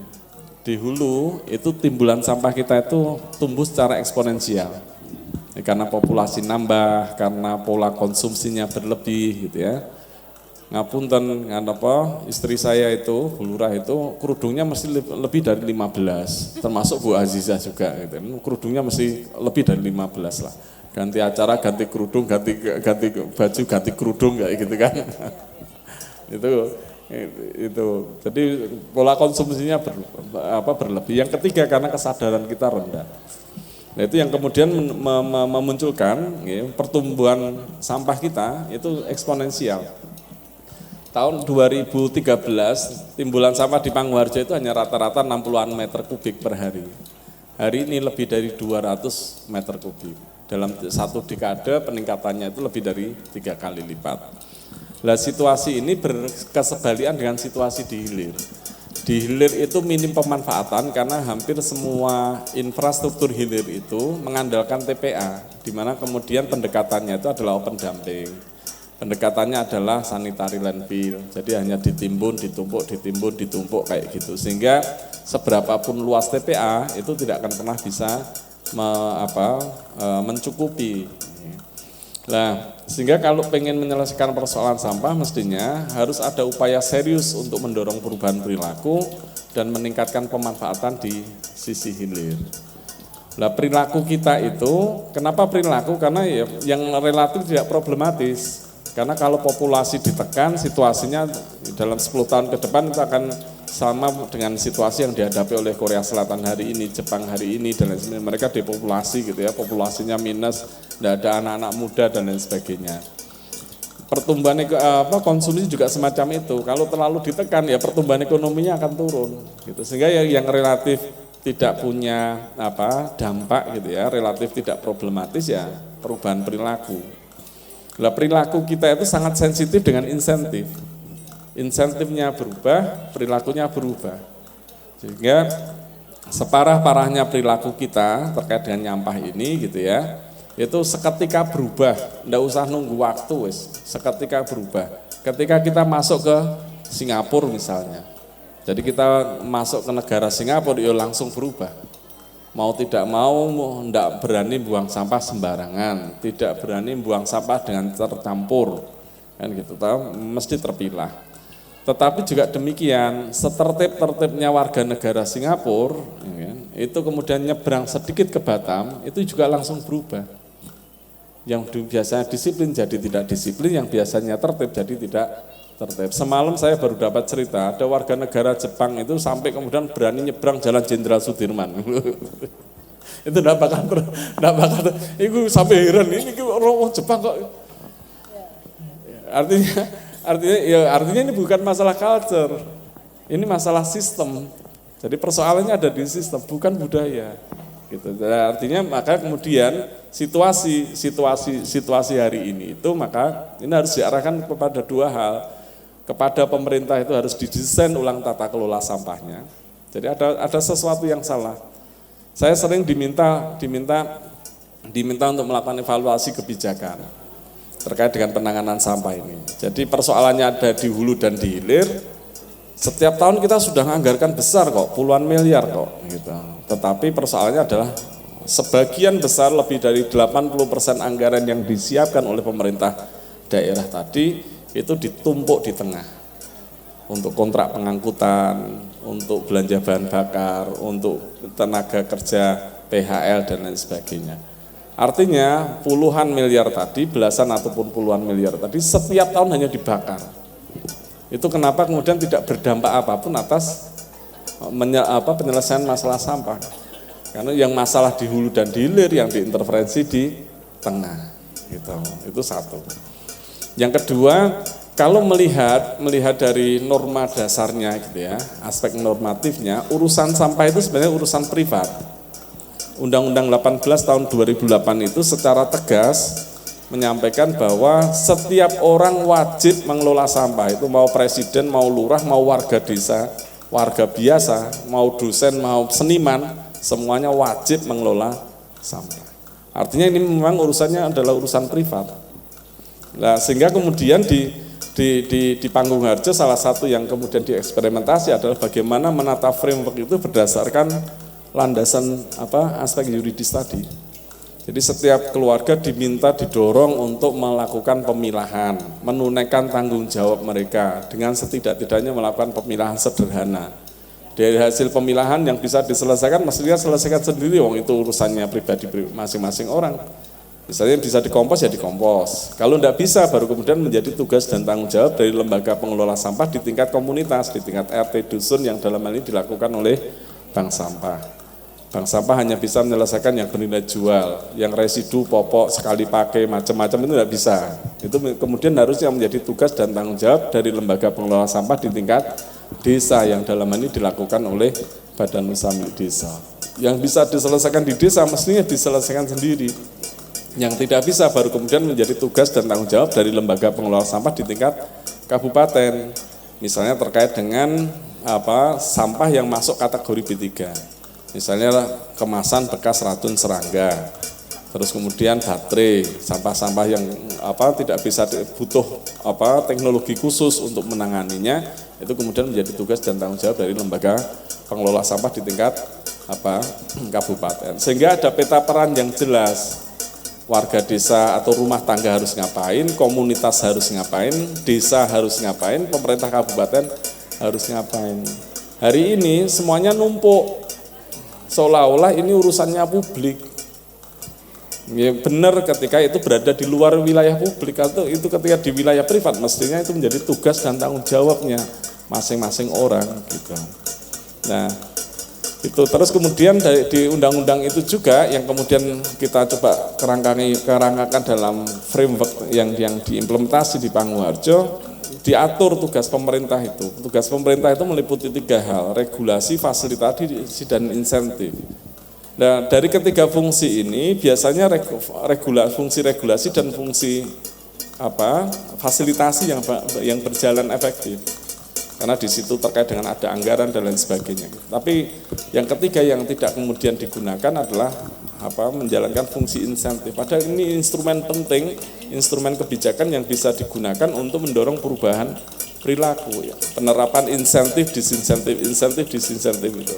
Di hulu itu timbulan sampah kita itu tumbuh secara eksponensial. Karena populasi nambah, karena pola konsumsinya berlebih gitu ya. Ngapunten, istri saya itu, Bu Lurah itu kerudungnya mesti lebih dari 15, termasuk Bu Azizah juga gitu. Kerudungnya mesti lebih dari 15 lah. Ganti acara, ganti kerudung, ganti baju, ganti kerudung kayak gitu kan. itu. Jadi pola konsumsinya berlebih. Yang ketiga karena kesadaran kita rendah. Nah, itu yang kemudian memunculkan ya, pertumbuhan sampah kita itu eksponensial. Tahun 2013 timbulan sampah di Panguraharjo itu hanya rata-rata 60-an meter kubik per hari. Hari ini lebih dari 200 meter kubik. Dalam satu dekade peningkatannya itu lebih dari 3 kali lipat. Lah situasi ini berkesebalian dengan situasi di hilir. Di hilir itu minim pemanfaatan karena hampir semua infrastruktur hilir itu mengandalkan TPA, di mana kemudian pendekatannya itu adalah open dumping. Pendekatannya adalah sanitary landfill, jadi hanya ditimbun, ditumpuk kayak gitu. Sehingga seberapapun luas TPA itu tidak akan pernah bisa mencukupi. Nah, sehingga kalau pengen menyelesaikan persoalan sampah mestinya harus ada upaya serius untuk mendorong perubahan perilaku dan meningkatkan pemanfaatan di sisi hilir. Nah, perilaku kita itu, kenapa perilaku? Karena ya, yang relatif tidak problematis. Karena kalau populasi ditekan, situasinya dalam 10 tahun ke depan itu akan sama dengan situasi yang dihadapi oleh Korea Selatan hari ini, Jepang hari ini, dan lain sebagainya. Mereka depopulasi gitu ya, populasinya minus, tidak ada anak-anak muda dan lain sebagainya. Pertumbuhan konsumsi juga semacam itu. Kalau terlalu ditekan ya pertumbuhan ekonominya akan turun gitu. Sehingga yang relatif tidak punya dampak gitu ya, relatif tidak problematis ya perubahan perilaku. Lah perilaku kita itu sangat sensitif dengan insentif. Insentifnya berubah, perilakunya berubah. Sehingga separah-parahnya perilaku kita terkait dengan nyampah ini gitu ya, itu seketika berubah, enggak usah nunggu waktu seketika berubah. Ketika kita masuk ke Singapura misalnya, jadi kita masuk ke negara Singapura, ya langsung berubah. Mau tidak mau, enggak berani buang sampah sembarangan, tidak berani buang sampah dengan tercampur, kan gitu, mesti terpilah. Tetapi juga demikian, setertib-tertibnya warga negara Singapura, ya, itu kemudian nyebrang sedikit ke Batam, itu juga langsung berubah. Yang biasanya disiplin jadi tidak disiplin, yang biasanya tertib jadi tidak tertib. Semalam saya baru dapat cerita, ada warga negara Jepang itu sampai kemudian berani nyebrang Jalan Jenderal Sudirman. Itu enggak bakal itu sampai heran, ini orang Jepang kok. Artinya ini bukan masalah culture, ini masalah sistem. Jadi persoalannya ada di sistem, bukan budaya. Gitu. Artinya maka kemudian situasi hari ini itu maka ini harus diarahkan kepada dua hal. Kepada pemerintah itu harus didesain ulang tata kelola sampahnya. Jadi ada sesuatu yang salah. Saya sering diminta untuk melakukan evaluasi kebijakan terkait dengan penanganan sampah ini. Jadi persoalannya ada di hulu dan di hilir. Setiap tahun kita sudah menganggarkan besar kok, puluhan miliar kok gitu. Tetapi persoalannya adalah sebagian besar lebih dari 80% anggaran yang disiapkan oleh pemerintah daerah tadi itu ditumpuk di tengah. Untuk kontrak pengangkutan, untuk belanja bahan bakar, untuk tenaga kerja, PHL dan lain sebagainya. Artinya puluhan miliar tadi, belasan ataupun puluhan miliar tadi setiap tahun hanya dibakar. Itu kenapa kemudian tidak berdampak apapun atas penyelesaian masalah sampah. Karena yang masalah di hulu dan di hilir yang diinterferensi di tengah. Gitu. Itu satu. Yang kedua, kalau melihat dari norma dasarnya gitu ya, aspek normatifnya, urusan sampah itu sebenarnya urusan privat. Undang-Undang 18 tahun 2008 itu secara tegas menyampaikan bahwa setiap orang wajib mengelola sampah, itu mau presiden, mau lurah, mau warga desa, warga biasa, mau dosen, mau seniman, semuanya wajib mengelola sampah. Artinya ini memang urusannya adalah urusan privat. Nah, sehingga kemudian di Panggung Harjo salah satu yang kemudian dieksperimentasi adalah bagaimana menata framework itu berdasarkan landasan aspek yuridis tadi. Jadi setiap keluarga diminta didorong untuk melakukan pemilahan, menunaikan tanggung jawab mereka dengan setidak-tidaknya melakukan pemilahan sederhana. Dari hasil pemilahan yang bisa diselesaikan, mestinya selesaikan sendiri, itu urusannya pribadi masing-masing orang. Misalnya bisa dikompos ya dikompos. Kalau tidak bisa baru kemudian menjadi tugas dan tanggung jawab dari lembaga pengelola sampah di tingkat komunitas, di tingkat RT dusun yang dalam hal ini dilakukan oleh bank sampah. Bank sampah hanya bisa menyelesaikan yang bernilai jual, yang residu, popok, sekali pakai, macam-macam itu tidak bisa. Itu kemudian harusnya menjadi tugas dan tanggung jawab dari lembaga pengelola sampah di tingkat desa yang dalam hal ini dilakukan oleh Badan Usaha Milik Desa. Yang bisa diselesaikan di desa mestinya diselesaikan sendiri. Yang tidak bisa baru kemudian menjadi tugas dan tanggung jawab dari lembaga pengelola sampah di tingkat kabupaten. Misalnya terkait dengan sampah yang masuk kategori B3. Misalnya kemasan bekas racun serangga. Terus kemudian baterai, sampah-sampah yang tidak bisa butuh teknologi khusus untuk menanganinya, itu kemudian menjadi tugas dan tanggung jawab dari lembaga pengelola sampah di tingkat kabupaten. Sehingga ada peta peran yang jelas. Warga desa atau rumah tangga harus ngapain, komunitas harus ngapain, desa harus ngapain, pemerintah kabupaten harus ngapain. Hari ini semuanya numpuk, seolah-olah ini urusannya publik. Ya benar ketika itu berada di luar wilayah publik, atau itu ketika di wilayah privat, mestinya itu menjadi tugas dan tanggung jawabnya masing-masing orang gitu. Nah, itu terus kemudian di undang-undang itu juga yang kemudian kita coba kerangkakan dalam framework yang diimplementasi di Panguharjo, diatur tugas pemerintah itu. Tugas pemerintah itu meliputi 3 hal, regulasi, fasilitasi, dan insentif. Nah, dari ketiga fungsi ini biasanya fungsi regulasi dan fungsi fasilitasi yang berjalan efektif. Karena di situ terkait dengan ada anggaran dan lain sebagainya. Tapi yang ketiga yang tidak kemudian digunakan adalah menjalankan fungsi insentif. Padahal ini instrumen penting, instrumen kebijakan yang bisa digunakan untuk mendorong perubahan perilaku. Ya. Penerapan insentif, disinsentif itu.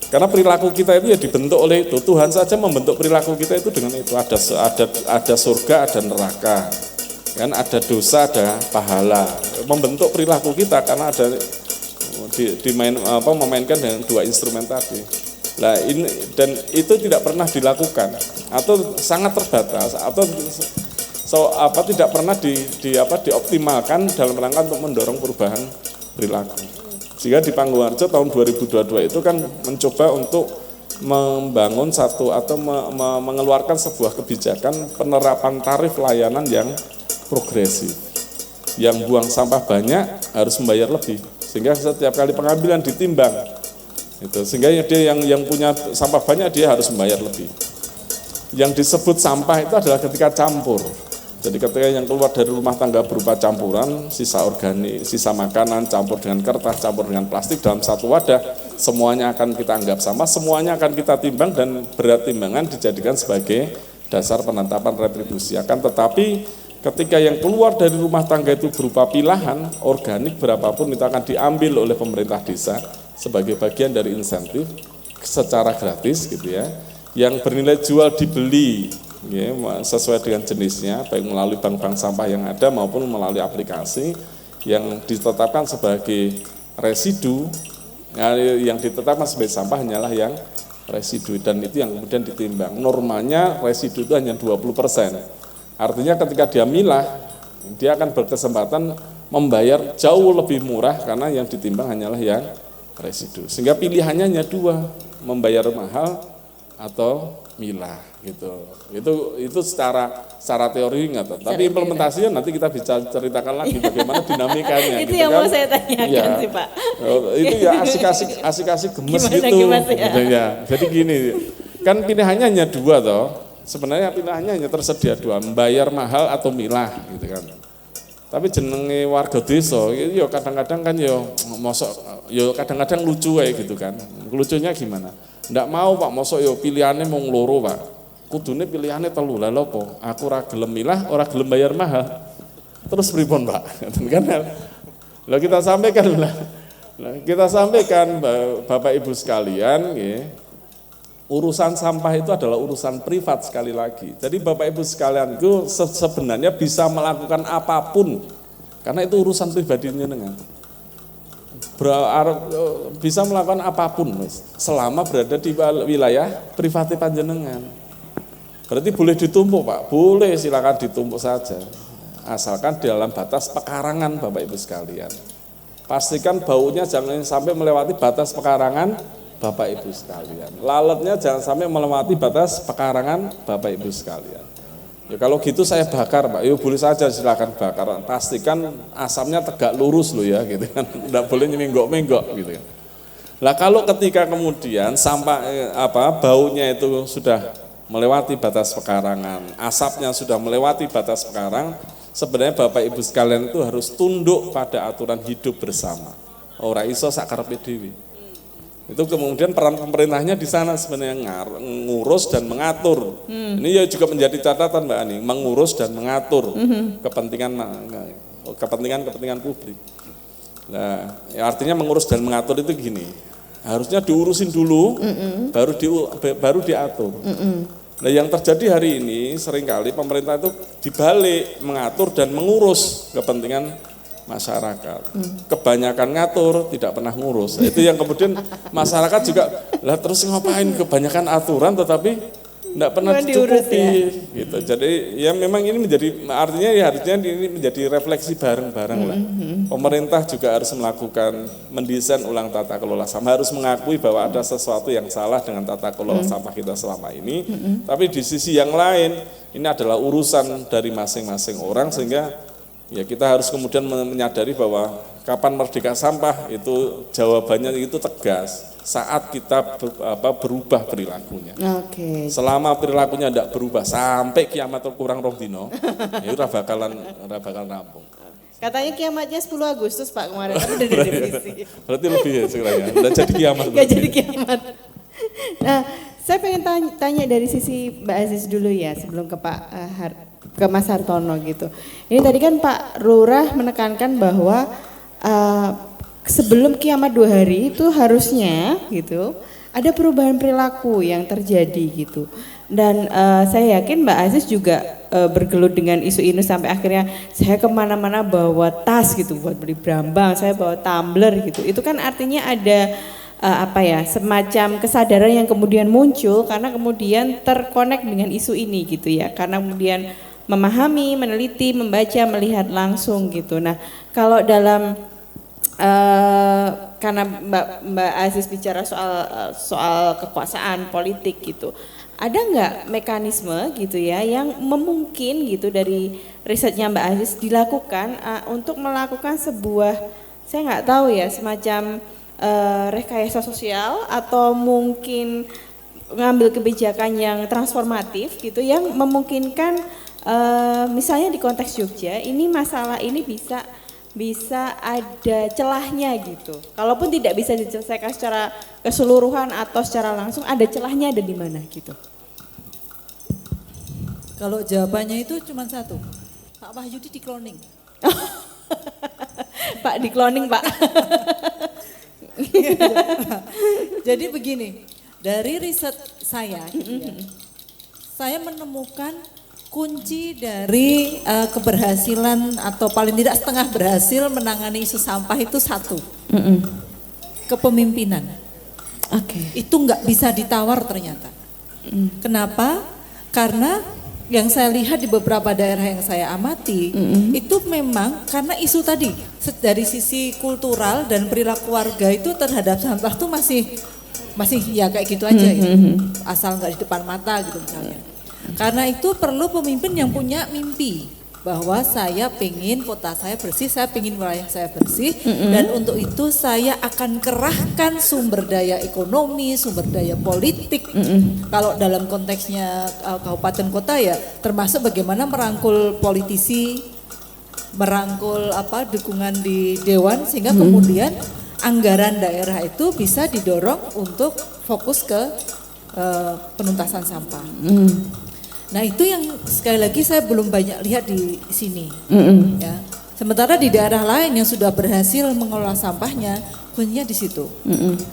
Karena perilaku kita itu ya dibentuk oleh itu. Tuhan saja membentuk perilaku kita itu dengan itu. Ada surga, ada neraka. Kan ada dosa, ada pahala. Membentuk perilaku kita karena ada memainkan dengan 2 instrumen tadi. Nah, ini dan itu tidak pernah dilakukan atau sangat terbatas atau tidak pernah dioptimalkan dalam rangka untuk mendorong perubahan perilaku. Sehingga di Panguharjo tahun 2022 itu kan mencoba untuk membangun mengeluarkan sebuah kebijakan penerapan tarif layanan yang progresif. Yang buang sampah banyak harus membayar lebih, sehingga setiap kali pengambilan ditimbang. Itu sehingga dia yang punya sampah banyak dia harus membayar lebih. Yang disebut sampah itu adalah ketika campur. Jadi ketika yang keluar dari rumah tangga berupa campuran, sisa organik, sisa makanan, campur dengan kertas, campur dengan plastik dalam satu wadah, semuanya akan kita anggap sama, semuanya akan kita timbang dan berat timbangan dijadikan sebagai dasar penetapan retribusi. Akan tetapi ketika yang keluar dari rumah tangga itu berupa pilahan, organik berapapun itu akan diambil oleh pemerintah desa sebagai bagian dari insentif secara gratis gitu ya, yang bernilai jual dibeli ya, sesuai dengan jenisnya, baik melalui bank-bank sampah yang ada maupun melalui aplikasi yang ditetapkan sebagai residu, yang ditetapkan sebagai sampah hanyalah yang residu, dan itu yang kemudian ditimbang. Normalnya residu itu hanya 20%. Artinya ketika dia milah, dia akan berkesempatan membayar jauh lebih murah karena yang ditimbang hanyalah yang residu. Sehingga pilihannya hanya 2, membayar mahal atau milah gitu. Itu secara teori enggak, tapi implementasinya nanti kita bisa ceritakan lagi bagaimana dinamikanya. Itu gitu yang kan. mau saya tanyakan Ya. sih Pak. Itu ya asik-asik gemes gitu. Gemes ya. Gitu ya. Jadi gini, kan pilihannya hanya 2 toh. Sebenarnya pilihannya hanya tersedia 2, membayar mahal atau milah gitu kan. Tapi jenenge warga desa itu ya kadang-kadang kan ya mosok ya kadang-kadang lucu kayak gitu kan. Lucunya gimana? Ndak mau Pak, mosok ya pilihannya mau loro Pak. Kudune pilihannya 3, lha apa? Aku ora gelem milah, ora gelem bayar mahal. Terus pripun Pak? Kan lah kita sampaikan Bapak Ibu sekalian nggih. Urusan sampah itu adalah urusan privat sekali lagi. Jadi Bapak Ibu sekalian itu sebenarnya bisa melakukan apapun karena itu urusan pribadi jenengan. Bisa melakukan apapun selama berada di wilayah private panjenengan. Berarti boleh ditumpuk Pak, boleh silakan ditumpuk saja. Asalkan dalam batas pekarangan Bapak Ibu sekalian. Pastikan baunya jangan sampai melewati batas pekarangan Bapak Ibu sekalian. Lalatnya jangan sampai melewati batas pekarangan Bapak Ibu sekalian. Ya kalau gitu saya bakar Pak, ya boleh saja silakan bakar. Pastikan asapnya tegak lurus loh ya gitu kan. Enggak boleh menggok-menggok gitu kan. Lah kalau ketika kemudian sampah baunya itu sudah melewati batas pekarangan, asapnya sudah melewati batas pekarang, sebenarnya Bapak Ibu sekalian itu harus tunduk pada aturan hidup bersama. Ora iso sak karepe dhewe. Itu kemudian peran pemerintahnya di sana sebenarnya ngurus dan mengatur. Ini ya juga menjadi catatan Mbak Ani, mengurus dan mengatur kepentingan publik. Nah, ya artinya mengurus dan mengatur itu gini, harusnya diurusin dulu, baru diatur. Nah, yang terjadi hari ini seringkali pemerintah itu dibalik mengatur dan mengurus kepentingan masyarakat. Kebanyakan ngatur, tidak pernah ngurus. Itu yang kemudian masyarakat juga, lah terus ngapain kebanyakan aturan tetapi tidak pernah dicukupi gitu. Jadi ya memang ini menjadi artinya ya harusnya ini menjadi refleksi bareng-bareng lah. Pemerintah juga harus melakukan mendesain ulang tata kelola sampah, harus mengakui bahwa ada sesuatu yang salah dengan tata kelola sampah kita selama ini. Tapi di sisi yang lain ini adalah urusan dari masing-masing orang, sehingga ya kita harus kemudian menyadari bahwa kapan merdeka sampah itu jawabannya itu tegas saat kita berubah perilakunya. Oke. Selama perilakunya tidak berubah sampai kiamat kurang roh dino, ya udah bakalan rampung. Katanya kiamatnya 10 Agustus Pak kemarin, tapi udah direvisi. Berarti lebih ya sebenarnya, udah jadi kiamat. Gak jadi kiamat. Nah, saya pengen tanya dari sisi Mbak Aziz dulu ya, sebelum ke ke Mas Hartono gitu. Ini tadi kan Pak Lurah menekankan bahwa sebelum kiamat 2 hari itu harusnya gitu ada perubahan perilaku yang terjadi gitu. Dan saya yakin Mbak Aziz juga bergelut dengan isu ini sampai akhirnya saya kemana-mana bawa tas gitu buat beli brambang, saya bawa tumbler gitu. Itu kan artinya ada semacam kesadaran yang kemudian muncul karena kemudian terkonek dengan isu ini gitu ya. Karena kemudian memahami, meneliti, membaca, melihat langsung gitu. Nah, kalau dalam karena Mbak Aziz bicara soal kekuasaan politik gitu, ada nggak mekanisme gitu ya yang memungkin gitu dari risetnya Mbak Aziz dilakukan untuk melakukan sebuah, saya nggak tahu ya, semacam rekayasa sosial atau mungkin ngambil kebijakan yang transformatif gitu yang memungkinkan misalnya di konteks Jogja ini masalah ini bisa ada celahnya gitu. Kalaupun tidak bisa diselesaikan secara keseluruhan atau secara langsung, ada celahnya ada di mana gitu. Kalau jawabannya itu cuma satu, Pak Wahyudi di cloning. Pak di cloning Pak. Jadi begini, dari riset saya, gitu ya, saya menemukan kunci dari keberhasilan atau paling tidak setengah berhasil menangani isu sampah itu satu, kepemimpinan. Itu nggak bisa ditawar ternyata. Kenapa? Karena yang saya lihat di beberapa daerah yang saya amati itu memang karena isu tadi dari sisi kultural dan perilaku warga itu terhadap sampah tuh masih ya kayak gitu aja gitu. Asal nggak di depan mata gitu misalnya. Karena itu perlu pemimpin yang punya mimpi bahwa saya pengen kota saya bersih, saya pengen wilayah saya bersih, dan untuk itu saya akan kerahkan sumber daya ekonomi, sumber daya politik. Kalau dalam konteksnya kabupaten kota ya termasuk bagaimana merangkul politisi, merangkul dukungan di dewan sehingga kemudian anggaran daerah itu bisa didorong untuk fokus ke penuntasan sampah. Nah itu yang sekali lagi saya belum banyak lihat di sini. Ya. Sementara di daerah lain yang sudah berhasil mengelola sampahnya, kuncinya di situ.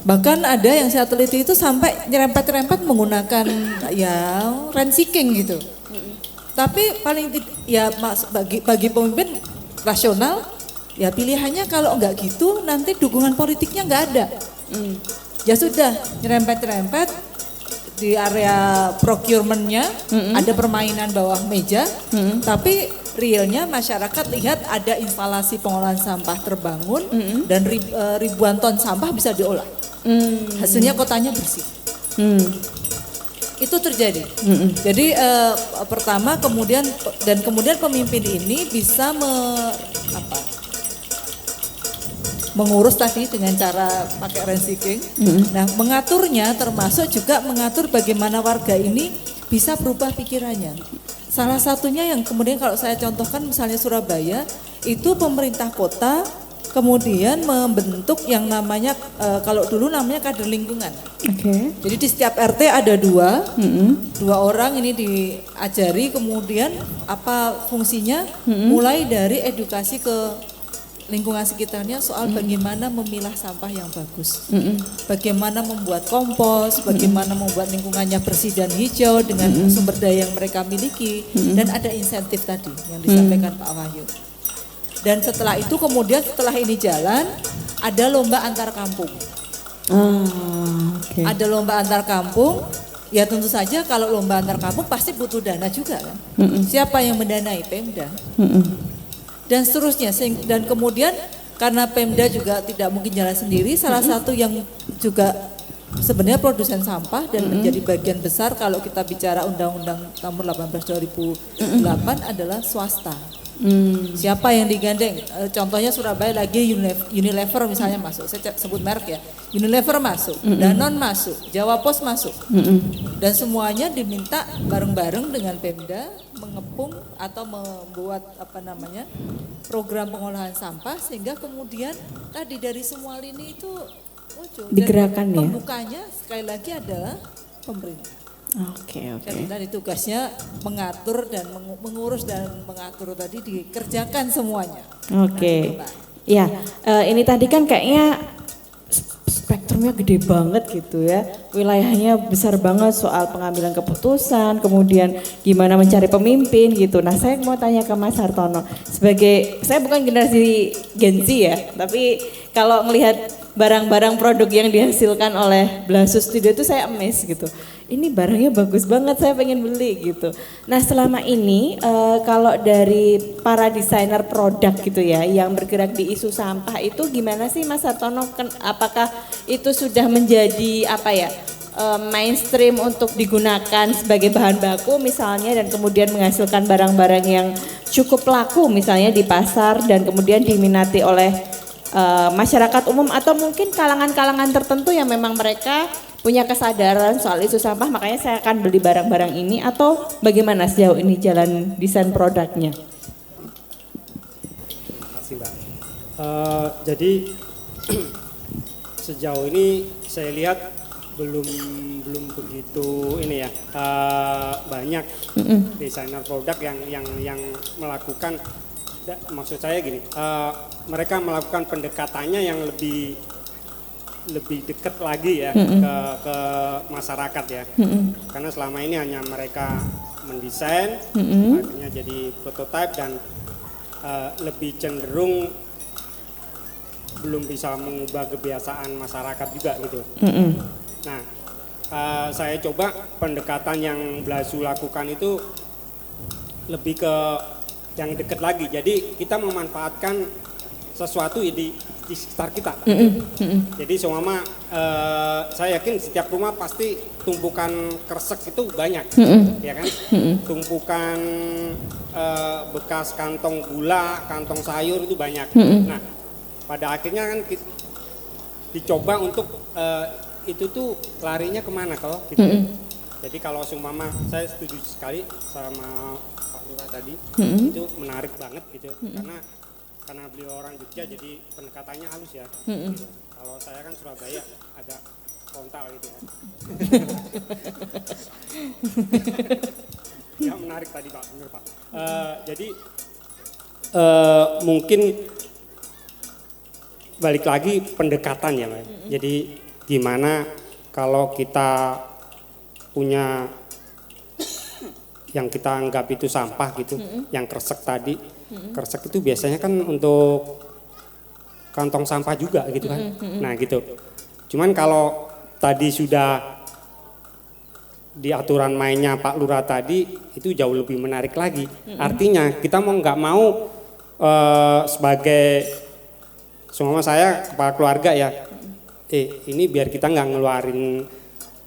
Bahkan ada yang saya teliti itu sampai nyerempet-nyerempet menggunakan ya rent seeking gitu. Tapi paling ya bagi pemimpin rasional, ya pilihannya kalau enggak gitu nanti dukungan politiknya enggak ada. Ya sudah nyerempet-nyerempet. Di area procurementnya ada permainan bawah meja, tapi realnya masyarakat lihat ada instalasi pengolahan sampah terbangun dan ribuan ton sampah bisa diolah. Hasilnya kotanya bersih. Itu terjadi. Jadi pertama kemudian pemimpin ini bisa mengurus tadi dengan cara pakai rent seeking. Nah, mengaturnya termasuk juga mengatur bagaimana warga ini bisa berubah pikirannya. Salah satunya yang kemudian kalau saya contohkan misalnya Surabaya, itu pemerintah kota kemudian membentuk yang namanya kalau dulu namanya kader lingkungan. Oke. Jadi di setiap RT ada dua orang ini diajari, kemudian apa fungsinya, mulai dari edukasi ke lingkungan sekitarnya soal bagaimana memilah sampah yang bagus, bagaimana membuat kompos, bagaimana membuat lingkungannya bersih dan hijau dengan sumber daya yang mereka miliki, dan ada insentif tadi yang disampaikan Pak Wahyu. Dan setelah itu kemudian setelah ini jalan, ada lomba antar kampung. Oke. Ada lomba antar kampung, ya tentu saja kalau lomba antar kampung pasti butuh dana juga kan. Siapa yang mendanai? Pemda. Dan seterusnya. Dan kemudian karena Pemda juga tidak mungkin jalan sendiri, salah satu yang juga sebenarnya produsen sampah dan menjadi bagian besar kalau kita bicara Undang-Undang Nomor 18 2008 adalah swasta. Siapa yang digandeng? Contohnya Surabaya lagi Unilever misalnya masuk, saya sebut merek ya. Unilever masuk, Danone masuk, Jawa Pos masuk. Dan semuanya diminta bareng-bareng dengan Pemda mengepung atau membuat program pengolahan sampah sehingga kemudian tadi dari semua lini itu muncul. Digerakkan ya. Pembukanya sekali lagi adalah pemerintah. Oke. Dan tadi tugasnya mengatur dan mengurus dan mengatur tadi dikerjakan semuanya. Oke. Nah, Ya, ini tadi kan kayaknya spektrumnya gede banget gitu ya. Wilayahnya besar banget soal pengambilan keputusan, kemudian gimana mencari pemimpin gitu. Nah, saya mau tanya ke Mas Hartono. Saya bukan generasi Gen Z ya, tapi kalau melihat barang-barang produk yang dihasilkan oleh Blasus Studio itu saya amazed gitu. Ini barangnya bagus banget, saya pengen beli gitu. Nah selama ini kalau dari para desainer produk gitu ya yang bergerak di isu sampah itu gimana sih Mas Hartono? Apakah itu sudah menjadi mainstream untuk digunakan sebagai bahan baku misalnya dan kemudian menghasilkan barang-barang yang cukup laku misalnya di pasar dan kemudian diminati oleh masyarakat umum atau mungkin kalangan-kalangan tertentu yang memang mereka punya kesadaran soal isu sampah makanya saya akan beli barang-barang ini atau bagaimana sejauh ini jalan desain produknya? Terima kasih Mbak. Jadi sejauh ini saya lihat belum begitu ini ya banyak desainer produk yang melakukan. Maksud saya gini, mereka melakukan pendekatannya yang lebih dekat lagi ya ke masyarakat ya. Karena selama ini hanya mereka mendesain, akhirnya jadi prototipe dan lebih cenderung belum bisa mengubah kebiasaan masyarakat juga gitu. Nah, saya coba pendekatan yang Blasu lakukan itu lebih ke yang dekat lagi. Jadi kita memanfaatkan sesuatu di sekitar kita. Jadi seumpama saya yakin setiap rumah pasti tumpukan kresek itu banyak, ya kan? Tumpukan bekas kantong gula, kantong sayur itu banyak. Nah, pada akhirnya kan dicoba untuk itu tuh larinya kemana kalau gitu. Jadi kalau seumpama saya setuju sekali sama Pak Lurah tadi, itu menarik banget gitu, karena beliau orang Jogja jadi pendekatannya halus ya. Gitu. Kalau saya kan Surabaya agak frontal gitu ya. Ya menarik tadi Pak, benar Pak. Jadi mungkin balik lagi pendekatan ya Mbak. Jadi gimana kalau kita punya yang kita anggap itu sampah gitu, yang kresek tadi, kresek itu biasanya kan untuk kantong sampah juga gitu kan, nah gitu. Cuman kalau tadi sudah di aturan mainnya Pak Lurah tadi itu jauh lebih menarik lagi. Artinya kita mau nggak mau sebagai semua saya kepala keluarga ya, ini biar kita nggak ngeluarin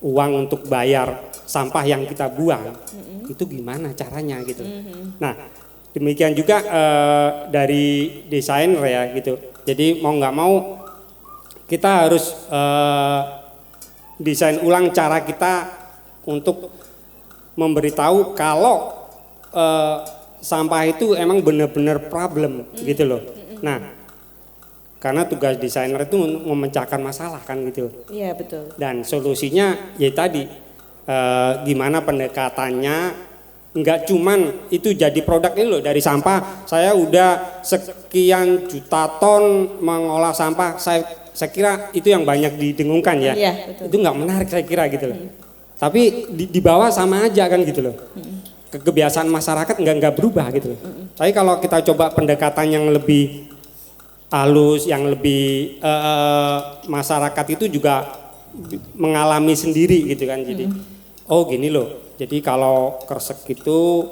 uang untuk bayar sampah yang kita buang, itu gimana caranya gitu. Nah demikian juga dari desainer ya gitu. Jadi mau nggak mau kita harus desain ulang cara kita untuk memberitahu kalau sampah itu emang benar-benar problem gitu loh. Nah, karena tugas desainer itu memecahkan masalah kan gitu. Iya betul. Dan solusinya ya tadi gimana pendekatannya, nggak cuman itu jadi produk ini loh, dari sampah saya udah sekian juta ton mengolah sampah, saya kira itu yang banyak didengungkan ya. Iya, betul. Itu nggak menarik saya kira gitu loh. Tapi di bawah sama aja kan gitu loh. Kebiasaan masyarakat nggak berubah gitu loh. Tapi kalau kita coba pendekatan yang lebih halus, yang lebih masyarakat itu juga mengalami sendiri gitu kan. Jadi oh gini loh. Jadi kalau kresek itu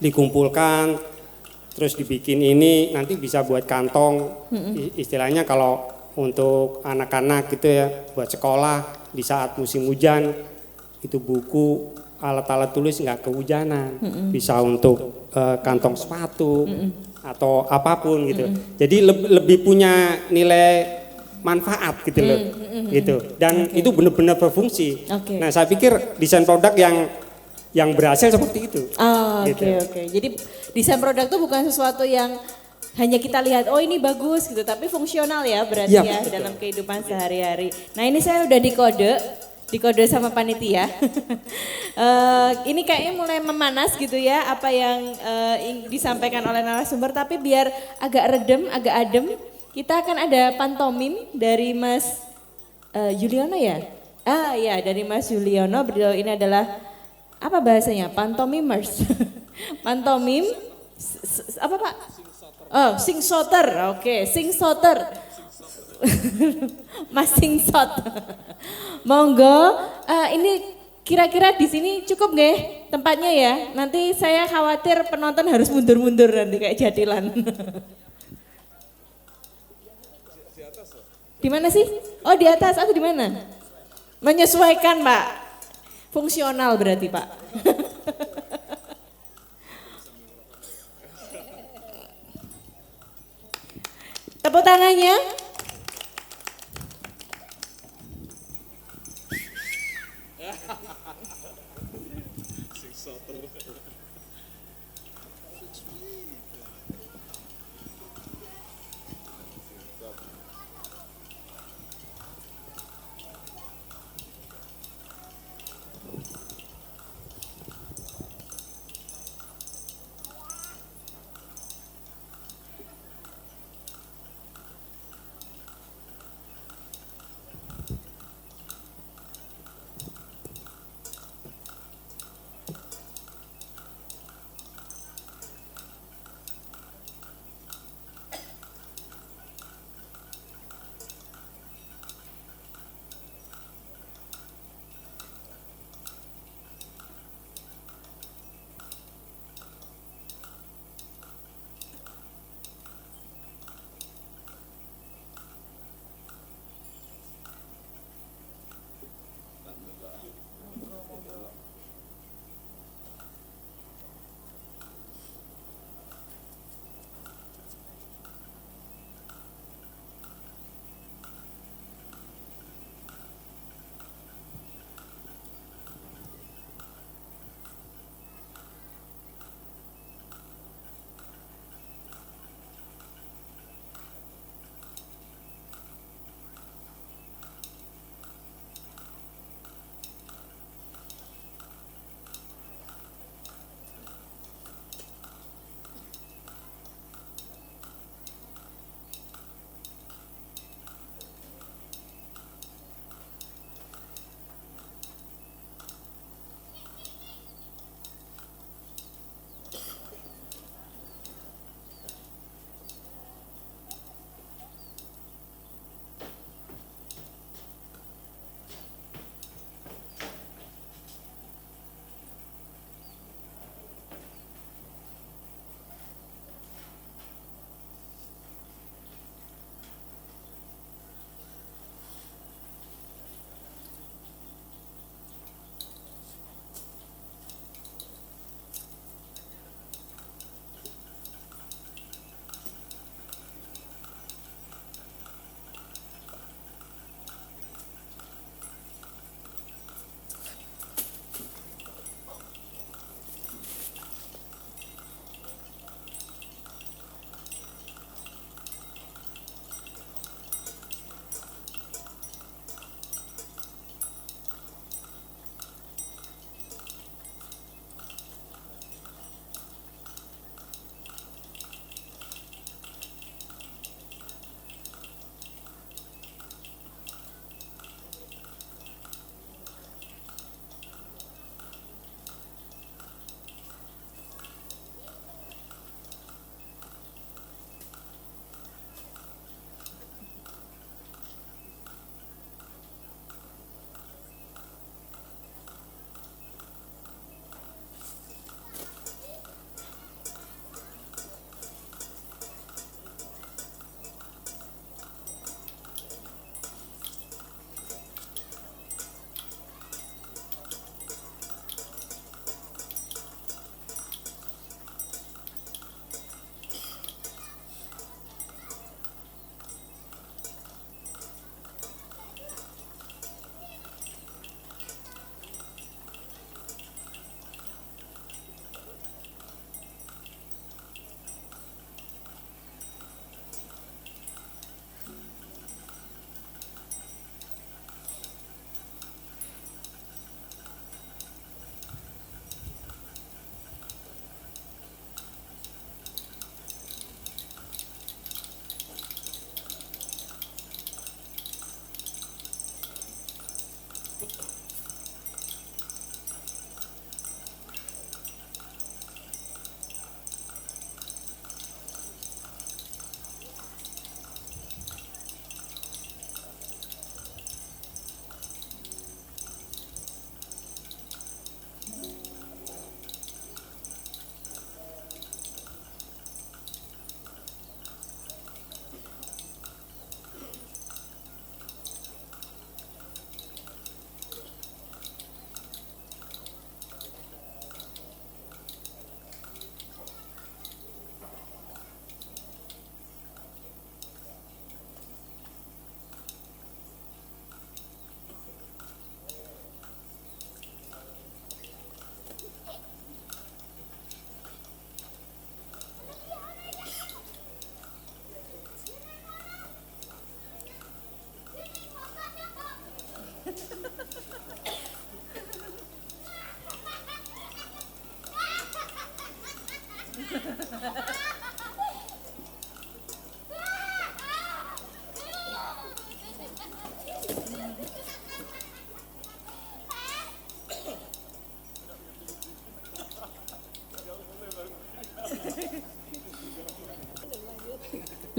dikumpulkan terus dibikin ini nanti bisa buat kantong. Istilahnya kalau untuk anak-anak gitu ya, buat sekolah di saat musim hujan itu buku, alat-alat tulis nggak kehujanan, bisa untuk kantong sepatu atau apapun gitu. Jadi lebih punya nilai manfaat gitu loh, gitu. Dan itu benar-benar berfungsi. Oke. Nah saya pikir desain produk yang berhasil seperti itu. Oh, Gitu. oke. Jadi desain produk itu bukan sesuatu yang hanya kita lihat, oh ini bagus gitu, tapi fungsional ya berarti Iya, ya betul. dalam kehidupan sehari-hari. Nah ini saya udah dikode sama panitia. Ini kayaknya mulai memanas gitu ya apa yang disampaikan oleh narasumber, tapi biar agak redem, agak adem, kita akan ada pantomim dari Mas Yuliono ya? Ah ya, dari Mas Yuliono. Beliau ini adalah apa bahasanya? Pantomimers. Pantomim apa Pak? Oh, sing soter. Oke, sing soter. Mas sing sot. Monggo, ini kira-kira di sini cukup nggih tempatnya ya? Nanti saya khawatir penonton harus mundur-mundur nanti kayak jadilan. Di mana sih? Oh di atas, aku di mana? Menyesuaikan Pak. Fungsional berarti Pak. Tepuk tangannya.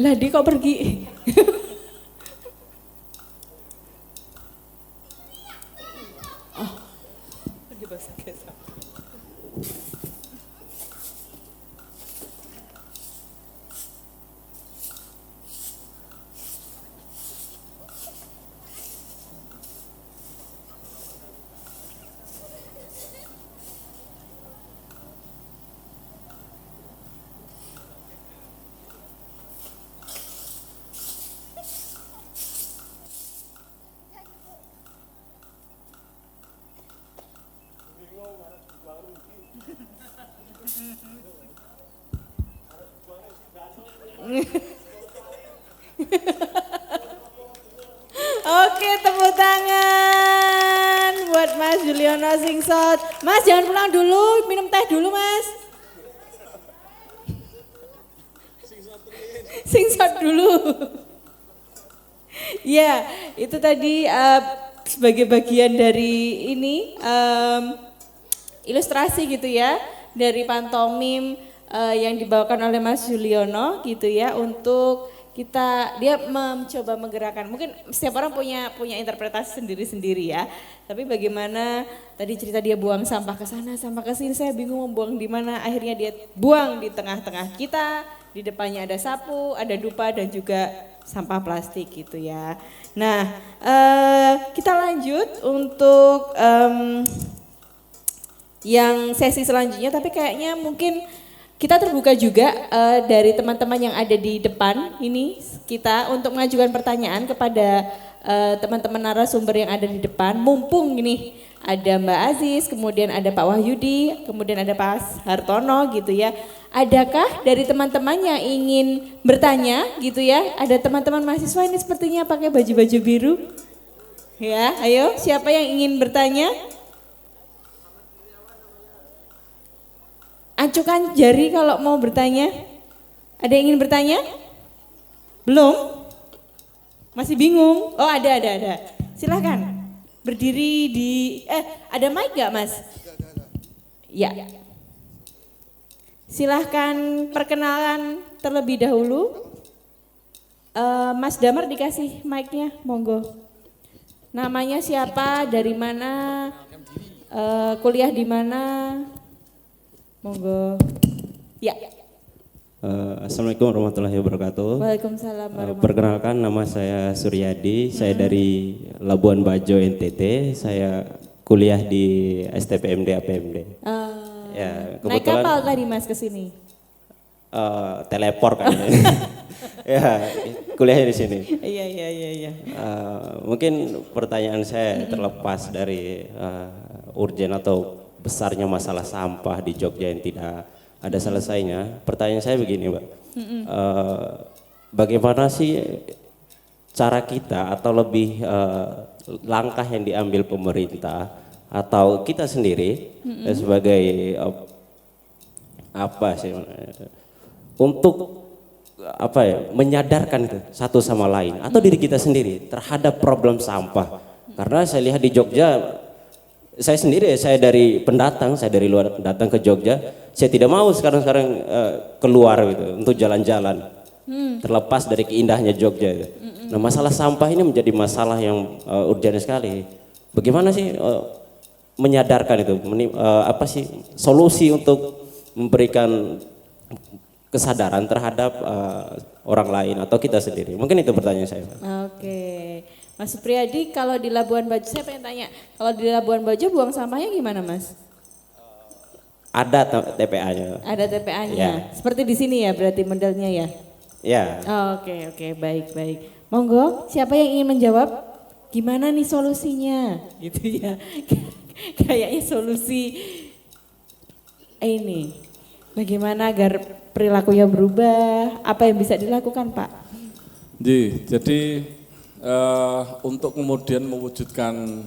Lah dia kok pergi? Oke, tepuk tangan buat Mas Juliono Singsot. Mas jangan pulang dulu, minum teh dulu Mas. Singsot dulu. Ya, itu tadi sebagai bagian dari ini ilustrasi gitu ya, dari pantomim yang dibawakan oleh Mas Juliono gitu ya, untuk dia mencoba menggerakkan, mungkin setiap orang punya interpretasi sendiri-sendiri ya, tapi bagaimana tadi cerita dia buang sampah ke sana, sampah ke sini, saya bingung mau buang di mana, akhirnya dia buang di tengah-tengah kita, di depannya ada sapu, ada dupa dan juga sampah plastik gitu ya. Nah, kita lanjut untuk yang sesi selanjutnya, tapi kayaknya mungkin kita terbuka juga dari teman-teman yang ada di depan ini kita untuk mengajukan pertanyaan kepada teman-teman narasumber yang ada di depan. Mumpung ini ada Mbak Aziz, kemudian ada Pak Wahyudi, kemudian ada Pak Hartono gitu ya. Adakah dari teman-teman yang ingin bertanya gitu ya? Ada teman-teman mahasiswa ini sepertinya pakai baju-baju biru. Ya, ayo siapa yang ingin bertanya? Acukan jari kalau mau bertanya. Ada yang ingin bertanya? Belum? Masih bingung? Oh ada. Silahkan. Berdiri di, ada mic gak Mas? Ya. Silahkan perkenalan terlebih dahulu. Mas Damar dikasih mic-nya, monggo. Namanya siapa, dari mana, kuliah di mana? Monggo. Ya. Assalamualaikum warahmatullahi wabarakatuh. Waalaikumsalam warahmatullahi. Perkenalkan, nama saya Suryadi, saya dari Labuan Bajo NTT, saya kuliah di STPMD APMD. Ya, naik kapal tadi Mas ke sini? Teleport kan. Ya, kuliahnya di sini. Iya. Mungkin pertanyaan saya terlepas dari urgen atau besarnya masalah sampah di Jogja yang tidak ada selesainya. Pertanyaan saya begini, Mbak. Bagaimana sih cara kita atau lebih langkah yang diambil pemerintah atau kita sendiri sebagai untuk menyadarkan itu satu sama lain atau diri kita sendiri terhadap problem sampah. Karena saya lihat di Jogja, saya sendiri, saya dari pendatang, saya dari luar pendatang ke Jogja, saya tidak mau sekarang keluar gitu untuk jalan-jalan, terlepas dari keindahnya Jogja. Gitu. Nah, masalah sampah ini menjadi masalah yang urgen sekali. Bagaimana sih menyadarkan itu, solusi untuk memberikan kesadaran terhadap orang lain atau kita sendiri? Mungkin itu pertanyaan saya. Oke. Mas Supriyadi, kalau di Labuan Bajo, saya pengen tanya, kalau di Labuan Bajo buang sampahnya gimana Mas? Ada TPA-nya. Ada TPA-nya, Ya. Seperti di sini ya berarti modelnya ya? Ya. Oke, baik. Monggo, siapa yang ingin menjawab? Gimana nih solusinya? Gitu ya, kayaknya solusi ini, bagaimana agar perilakunya berubah, apa yang bisa dilakukan Pak? Jadi untuk kemudian mewujudkan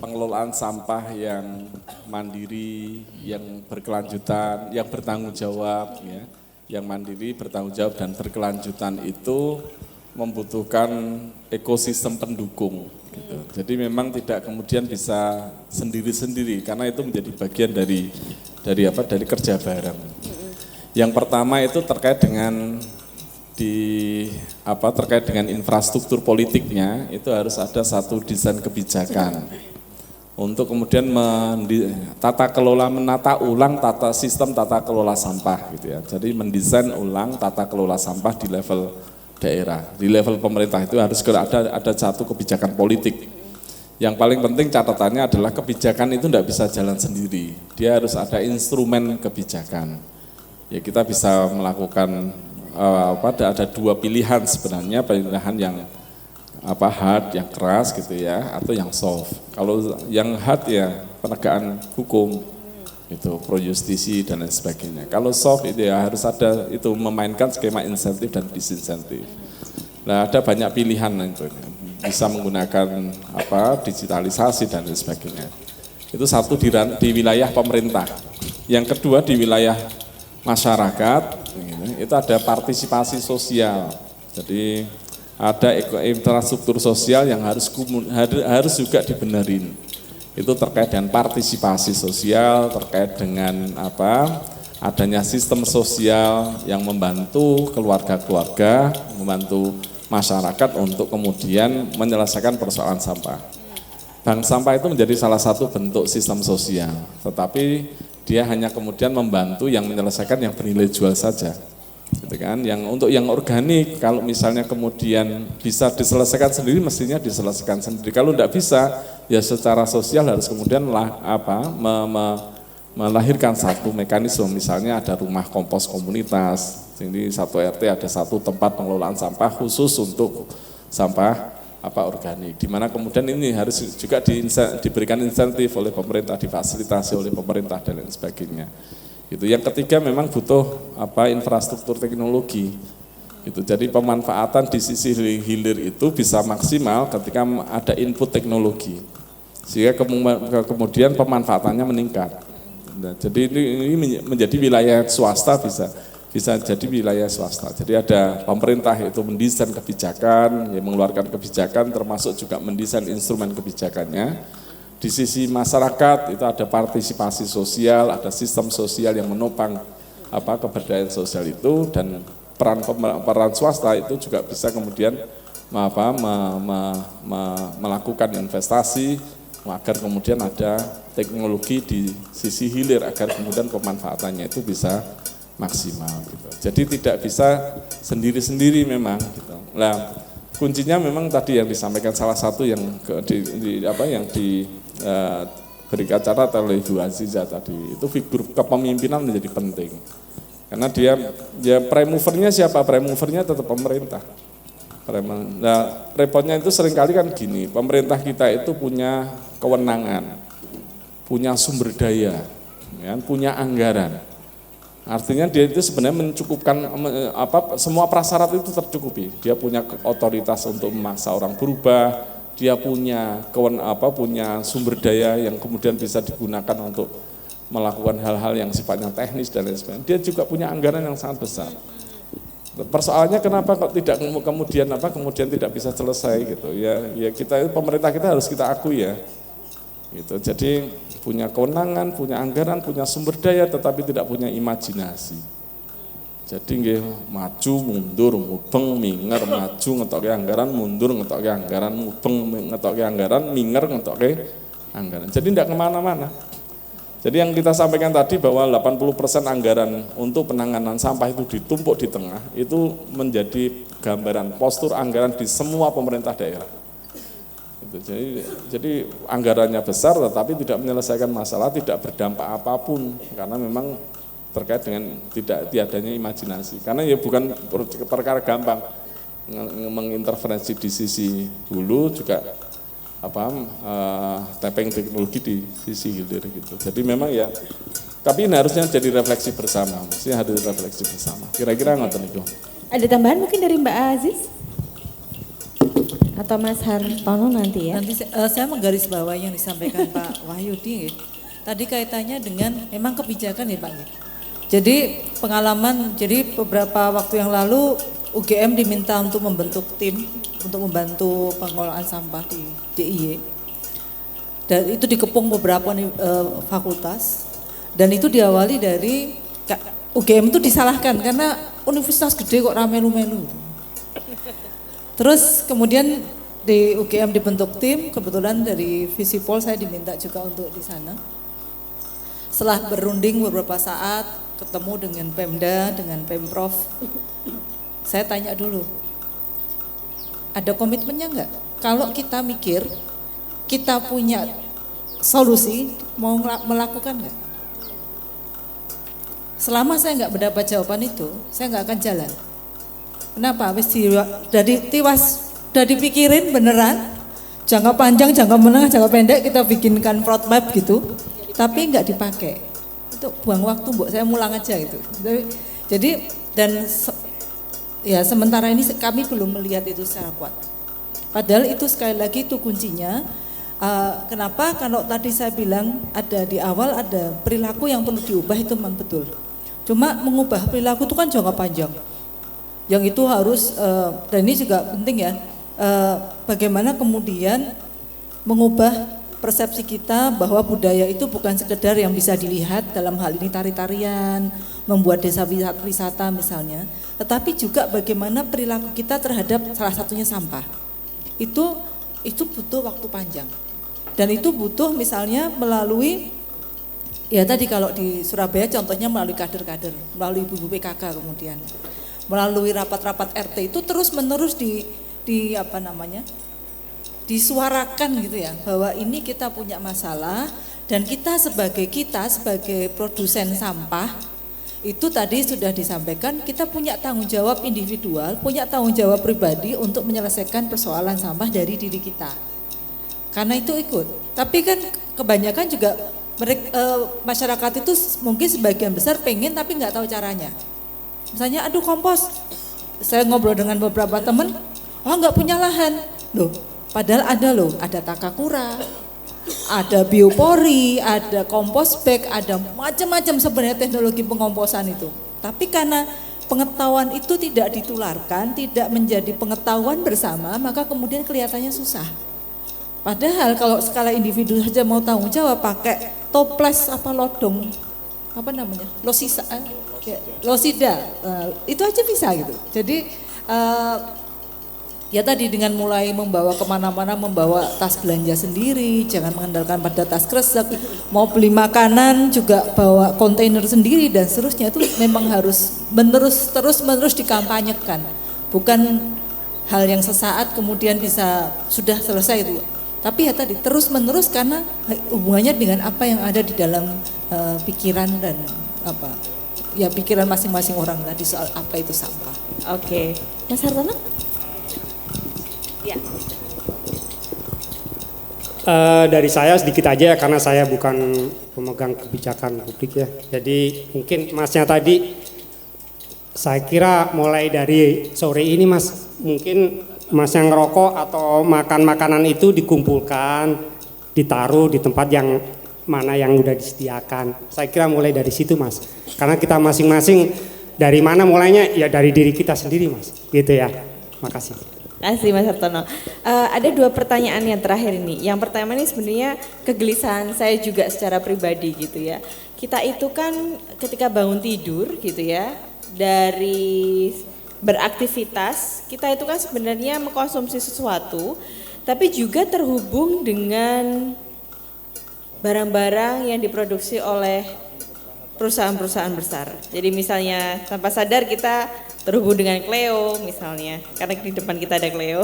pengelolaan sampah yang mandiri, yang berkelanjutan, yang bertanggung jawab, ya, yang mandiri, bertanggung jawab dan berkelanjutan itu membutuhkan ekosistem pendukung. Gitu. Jadi memang tidak kemudian bisa sendiri-sendiri karena itu menjadi bagian dari kerja bareng. Yang pertama itu terkait dengan terkait dengan infrastruktur politiknya itu harus ada satu desain kebijakan untuk kemudian menata ulang sistem tata kelola sampah gitu ya. Jadi mendesain ulang tata kelola sampah di level daerah, di level pemerintah itu harus ada satu kebijakan politik. Yang paling penting catatannya adalah kebijakan itu tidak bisa jalan sendiri, dia harus ada instrumen kebijakan. Ya kita bisa melakukan ada dua pilihan sebenarnya, pilihan yang hard, yang keras gitu ya, atau yang soft. Kalau yang hard ya penegakan hukum, itu pro justisi dan lain sebagainya. Kalau soft itu ya harus ada itu memainkan skema insentif dan disinsentif. Nah ada banyak pilihan itu, bisa menggunakan digitalisasi dan lain sebagainya. Itu satu di wilayah pemerintah. Yang kedua di wilayah masyarakat, itu ada partisipasi sosial. Jadi ada infrastruktur sosial yang harus juga dibenerin. Itu terkait dengan partisipasi sosial, terkait dengan adanya sistem sosial yang membantu keluarga-keluarga, membantu masyarakat untuk kemudian menyelesaikan persoalan sampah. Bank sampah itu menjadi salah satu bentuk sistem sosial, tetapi dia hanya kemudian membantu yang menyelesaikan yang bernilai jual saja. Gitu kan? Untuk yang organik, kalau misalnya kemudian bisa diselesaikan sendiri, mestinya diselesaikan sendiri. Kalau tidak bisa, ya secara sosial harus kemudian melahirkan satu mekanisme. Misalnya ada rumah kompos komunitas, jadi satu RT ada satu tempat pengelolaan sampah khusus untuk sampah organik. Di mana kemudian ini harus juga diberikan insentif oleh pemerintah, difasilitasi oleh pemerintah dan lain sebagainya. Itu yang ketiga memang butuh infrastruktur teknologi. Itu jadi pemanfaatan di sisi hilir itu bisa maksimal ketika ada input teknologi, sehingga kemudian pemanfaatannya meningkat. Nah, jadi ini menjadi wilayah swasta bisa jadi wilayah swasta. Jadi ada pemerintah itu mendesain kebijakan, mengeluarkan kebijakan, termasuk juga mendesain instrumen kebijakannya. Di sisi masyarakat itu ada partisipasi sosial, ada sistem sosial yang menopang keberdayaan sosial itu, dan peran swasta itu juga bisa kemudian melakukan investasi agar kemudian ada teknologi di sisi hilir agar kemudian pemanfaatannya itu bisa maksimal gitu. Jadi tidak bisa sendiri-sendiri memang gitu. Nah, kuncinya memang tadi yang disampaikan salah satu yang berikan acara oleh Ibu Aziza tadi, itu figur kepemimpinan menjadi penting. Karena dia premovernya siapa? Premovernya tetap pemerintah. Nah, repotnya itu seringkali kan gini, pemerintah kita itu punya kewenangan, punya sumber daya, punya anggaran. Artinya dia itu sebenarnya mencukupkan semua prasyarat itu tercukupi. Dia punya otoritas untuk memaksa orang berubah, dia punya punya sumber daya yang kemudian bisa digunakan untuk melakukan hal-hal yang sifatnya teknis dan lain sebagainya. Dia juga punya anggaran yang sangat besar. Persoalannya kenapa kok tidak kemudian tidak bisa selesai gitu. Ya pemerintah kita harus kita akui ya. Gitu. Jadi punya kewenangan, punya anggaran, punya sumber daya, tetapi tidak punya imajinasi. Jadi nggih maju mundur mubeng minger, maju ngetoke anggaran, mundur ngetoke anggaran, mubeng ngetoke anggaran, minger ngetoke anggaran. Jadi tidak kemana-mana. Jadi yang kita sampaikan tadi bahwa 80% anggaran untuk penanganan sampah itu ditumpuk di tengah, itu menjadi gambaran postur anggaran di semua pemerintah daerah. Jadi anggarannya besar tetapi tidak menyelesaikan masalah, tidak berdampak apapun karena memang terkait dengan tiadanya imajinasi. Karena ya bukan perkara gampang mengintervensi di sisi hulu juga tapping teknologi di sisi hilir gitu. Jadi memang ya, tapi ini harusnya jadi refleksi bersama, mesti harus refleksi bersama. Kira-kira ngoten niku. Ada tambahan mungkin dari Mbak Aziz? Atau Mas Hartono nanti ya? Nanti saya menggarisbawahi yang disampaikan Pak Wahyudi. Tadi kaitannya dengan memang kebijakan ya Pak. Jadi pengalaman, jadi beberapa waktu yang lalu UGM diminta untuk membentuk tim untuk membantu pengelolaan sampah di DIY. Dan itu dikepung beberapa fakultas. Dan itu diawali dari UGM itu disalahkan karena universitas gede kok ramelu-melu. Terus kemudian di UGM dibentuk tim, kebetulan dari Visipol saya diminta juga untuk di sana. Setelah berunding beberapa saat, ketemu dengan Pemda, dengan Pemprov, saya tanya dulu, ada komitmennya enggak? Kalau kita mikir, kita punya solusi, mau melakukan enggak? Selama saya enggak mendapat jawaban itu, saya enggak akan jalan. Kenapa? Udah dipikirin beneran, jangka panjang, jangka menengah, jangka pendek kita bikinkan roadmap gitu, tapi enggak dipakai. Itu buang waktu, Mbok, saya mulang aja gitu. Jadi ya sementara ini kami belum melihat itu secara kuat. Padahal itu sekali lagi itu kuncinya. Kenapa? Kalau tadi saya bilang ada di awal ada perilaku yang perlu diubah, itu memang betul. Cuma mengubah perilaku itu kan jangka panjang. Yang itu harus dan ini juga penting ya. Bagaimana kemudian mengubah persepsi kita bahwa budaya itu bukan sekedar yang bisa dilihat, dalam hal ini tari-tarian, membuat desa wisata misalnya, tetapi juga bagaimana perilaku kita terhadap salah satunya sampah. Itu butuh waktu panjang. Dan itu butuh misalnya melalui, ya tadi kalau di Surabaya contohnya melalui kader-kader, melalui ibu-ibu PKK kemudian, melalui rapat-rapat RT itu terus menerus disuarakan gitu ya, bahwa ini kita punya masalah dan kita sebagai produsen sampah itu tadi sudah disampaikan, kita punya tanggung jawab individual, punya tanggung jawab pribadi untuk menyelesaikan persoalan sampah dari diri kita. Karena itu ikut. Tapi kan kebanyakan juga masyarakat itu mungkin sebagian besar pengen tapi nggak tahu caranya. Misalnya, aduh kompos, saya ngobrol dengan beberapa teman, nggak punya lahan, loh. Padahal ada Takakura, ada biopori, ada kompos bag, ada macam-macam sebenarnya teknologi pengkomposan itu. Tapi karena pengetahuan itu tidak ditularkan, tidak menjadi pengetahuan bersama, maka kemudian kelihatannya susah. Padahal kalau skala individu saja mau tanggung jawab pakai toples losida, itu aja bisa gitu. Jadi ya tadi dengan mulai membawa kemana-mana, membawa tas belanja sendiri, jangan mengandalkan pada tas kresek, mau beli makanan juga bawa kontainer sendiri dan seterusnya, itu memang harus terus-menerus dikampanyekan, bukan hal yang sesaat kemudian bisa sudah selesai itu, tapi ya tadi terus-menerus karena hubungannya dengan apa yang ada di dalam pikiran dan pikiran masing-masing orang tadi soal apa itu sampah. Oke, Mas Hartono? Ya. Dari saya sedikit aja karena saya bukan pemegang kebijakan publik ya. Jadi mungkin Masnya tadi, saya kira mulai dari sore ini Mas, mungkin Mas yang ngerokok atau makan makanan itu dikumpulkan, ditaruh di tempat yang mana yang udah disediakan. Saya kira mulai dari situ Mas. Karena kita masing-masing dari mana mulainya, ya dari diri kita sendiri Mas. Gitu ya. Makasih. Terima kasih Mas Hartono. Ada 2 pertanyaan yang terakhir ini. Yang pertama ini sebenarnya kegelisahan saya juga secara pribadi gitu ya. Kita itu kan ketika bangun tidur gitu ya, dari beraktivitas, kita itu kan sebenarnya mengkonsumsi sesuatu, tapi juga terhubung dengan barang-barang yang diproduksi oleh perusahaan-perusahaan besar. Jadi misalnya tanpa sadar kita terhubung dengan Cleo misalnya, karena di depan kita ada Cleo.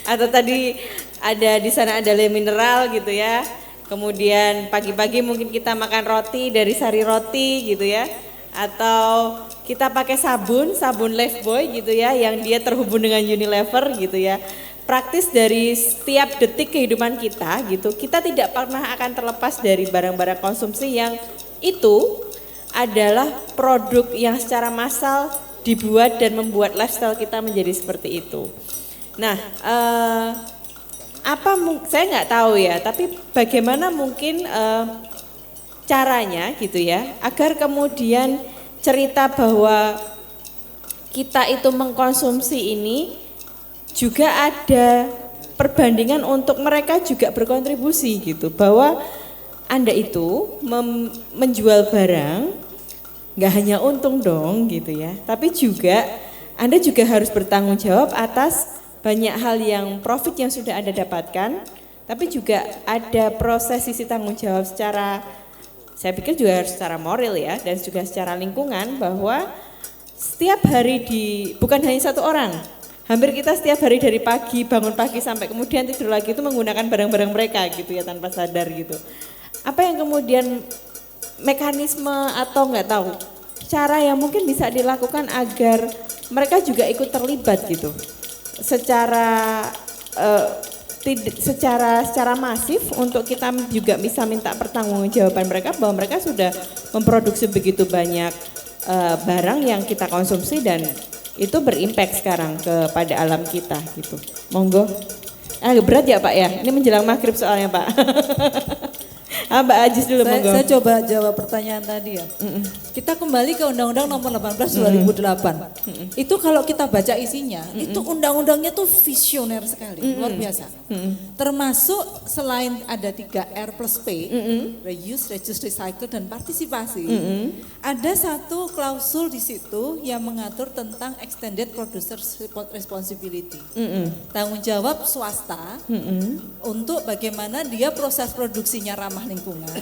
Atau tadi ada di sana ada Le Mineral gitu ya. Kemudian pagi-pagi mungkin kita makan roti dari Sari Roti gitu ya. Atau kita pakai sabun Lifebuoy gitu ya, yang dia terhubung dengan Unilever gitu ya. Praktis dari setiap detik kehidupan kita gitu, kita tidak pernah akan terlepas dari barang-barang konsumsi yang itu adalah produk yang secara massal dibuat dan membuat lifestyle kita menjadi seperti itu. Nah, saya nggak tahu ya, tapi bagaimana mungkin caranya gitu ya, agar kemudian cerita bahwa kita itu mengkonsumsi ini juga ada perbandingan untuk mereka juga berkontribusi gitu, bahwa Anda itu menjual barang nggak hanya untung dong gitu ya, tapi juga Anda juga harus bertanggung jawab atas banyak hal yang profit yang sudah Anda dapatkan, tapi juga ada proses sisi tanggung jawab secara, saya pikir juga harus secara moral ya, dan juga secara lingkungan, bahwa setiap hari bukan hanya satu orang, hampir kita setiap hari dari pagi, bangun pagi sampai kemudian tidur lagi itu menggunakan barang-barang mereka gitu ya, tanpa sadar gitu. Apa yang kemudian mekanisme atau nggak tahu cara yang mungkin bisa dilakukan agar mereka juga ikut terlibat gitu secara secara masif, untuk kita juga bisa minta pertanggungjawaban mereka bahwa mereka sudah memproduksi begitu banyak barang yang kita konsumsi dan itu berimpact sekarang kepada alam kita gitu. Monggo. Berat ya Pak ya, ini menjelang maghrib soalnya Pak. Mbak Ajis dulu monggo. Saya coba jawab pertanyaan tadi ya. Kita kembali ke Undang-Undang Nomor 18 2008. Itu kalau kita baca isinya, itu undang-undangnya tuh visioner sekali, luar biasa. Termasuk selain ada 3R plus P, reuse, reduce, recycle dan partisipasi, ada satu klausul di situ yang mengatur tentang extended producer responsibility. Tanggung jawab swasta untuk bagaimana dia proses produksinya ramah lingkungan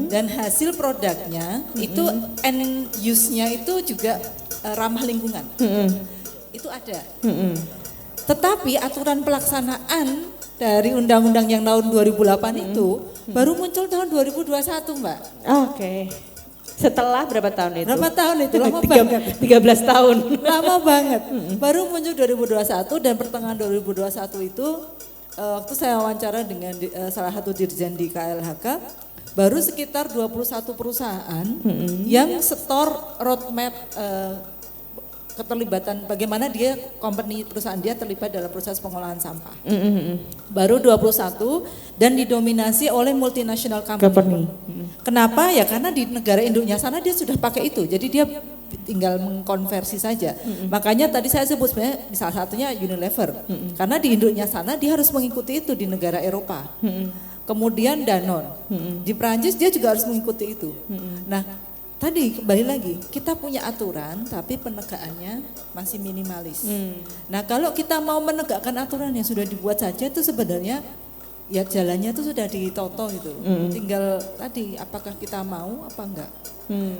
dan hasil produknya itu end use-nya itu juga ramah lingkungan. Itu ada. Tetapi aturan pelaksanaan dari undang-undang yang tahun 2008 itu baru muncul tahun 2021, Mbak. Oke. Setelah berapa tahun itu? Berapa tahun itu? Lama banget. 13 tahun. Lama banget. Baru muncul 2021 dan pertengahan 2021 itu waktu saya wawancara dengan salah satu dirjen di KLHK, baru sekitar 21 perusahaan yang setor roadmap keterlibatan bagaimana perusahaan dia terlibat dalam proses pengolahan sampah. Baru 21 dan didominasi oleh multinational company. Kenapa? Ya karena di negara induknya sana dia sudah pakai itu. Jadi dia tinggal mengkonversi saja. Makanya tadi saya sebut sebenarnya salah satunya Unilever. Karena di induknya sana dia harus mengikuti itu di negara Eropa. Kemudian Danone. Di Prancis dia juga harus mengikuti itu. Nah, tadi kembali lagi, kita punya aturan tapi penegakannya masih minimalis. Nah, kalau kita mau menegakkan aturan yang sudah dibuat saja itu sebenarnya ya jalannya itu sudah ditoto gitu. Tinggal tadi apakah kita mau apa enggak.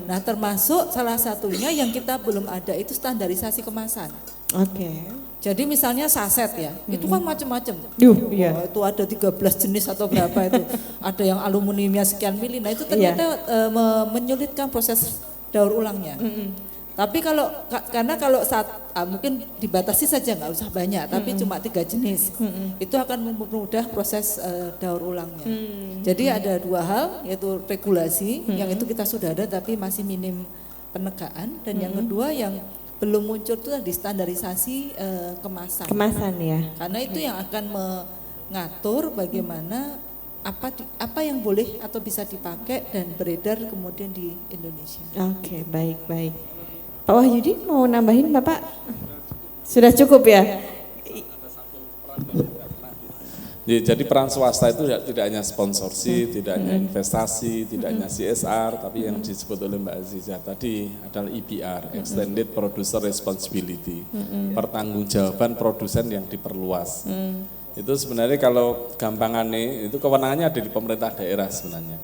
Nah, termasuk salah satunya yang kita belum ada itu standarisasi kemasan. Oke. Jadi misalnya saset ya, itu kan macam-macam. Iya. Itu ada 13 jenis atau berapa itu. Ada yang aluminiumnya sekian mili. Nah, itu ternyata menyulitkan proses daur ulangnya. Tapi karena kalau mungkin dibatasi saja nggak usah banyak, tapi cuma 3 jenis, itu akan mempermudah proses daur ulangnya. Jadi ada 2 hal, yaitu regulasi yang itu kita sudah ada tapi masih minim penegaan, dan yang kedua yang belum muncul itu di standarisasi kemasan. Kemasan ya. Karena itu yang akan mengatur bagaimana apa yang boleh atau bisa dipakai dan beredar kemudian di Indonesia. Oke, baik. Pak Wahyudi mau nambahin Bapak? Sudah cukup ya? Ya, jadi peran swasta itu tidak hanya sponsorship, tidak hanya investasi, tidak hanya CSR, tapi yang disebut oleh Mbak Azizah tadi adalah EPR, Extended Producer Responsibility, pertanggungjawaban produsen yang diperluas. Itu sebenarnya kalau gampangannya itu kewenangannya ada di pemerintah daerah sebenarnya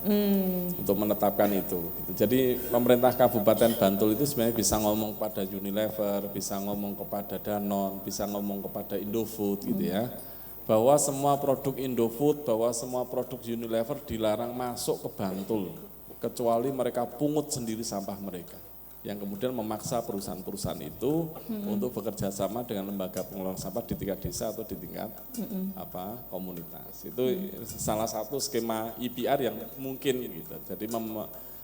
untuk menetapkan itu. Jadi pemerintah Kabupaten Bantul itu sebenarnya bisa ngomong kepada Unilever, bisa ngomong kepada Danone, bisa ngomong kepada Indofood gitu ya. Bahwa semua produk Indofood, bahwa semua produk Unilever dilarang masuk ke Bantul, kecuali mereka pungut sendiri sampah mereka. Yang kemudian memaksa perusahaan-perusahaan itu untuk bekerja sama dengan lembaga pengelola sampah di tingkat desa atau di tingkat komunitas. Itu salah satu skema EPR yang mungkin gitu. Jadi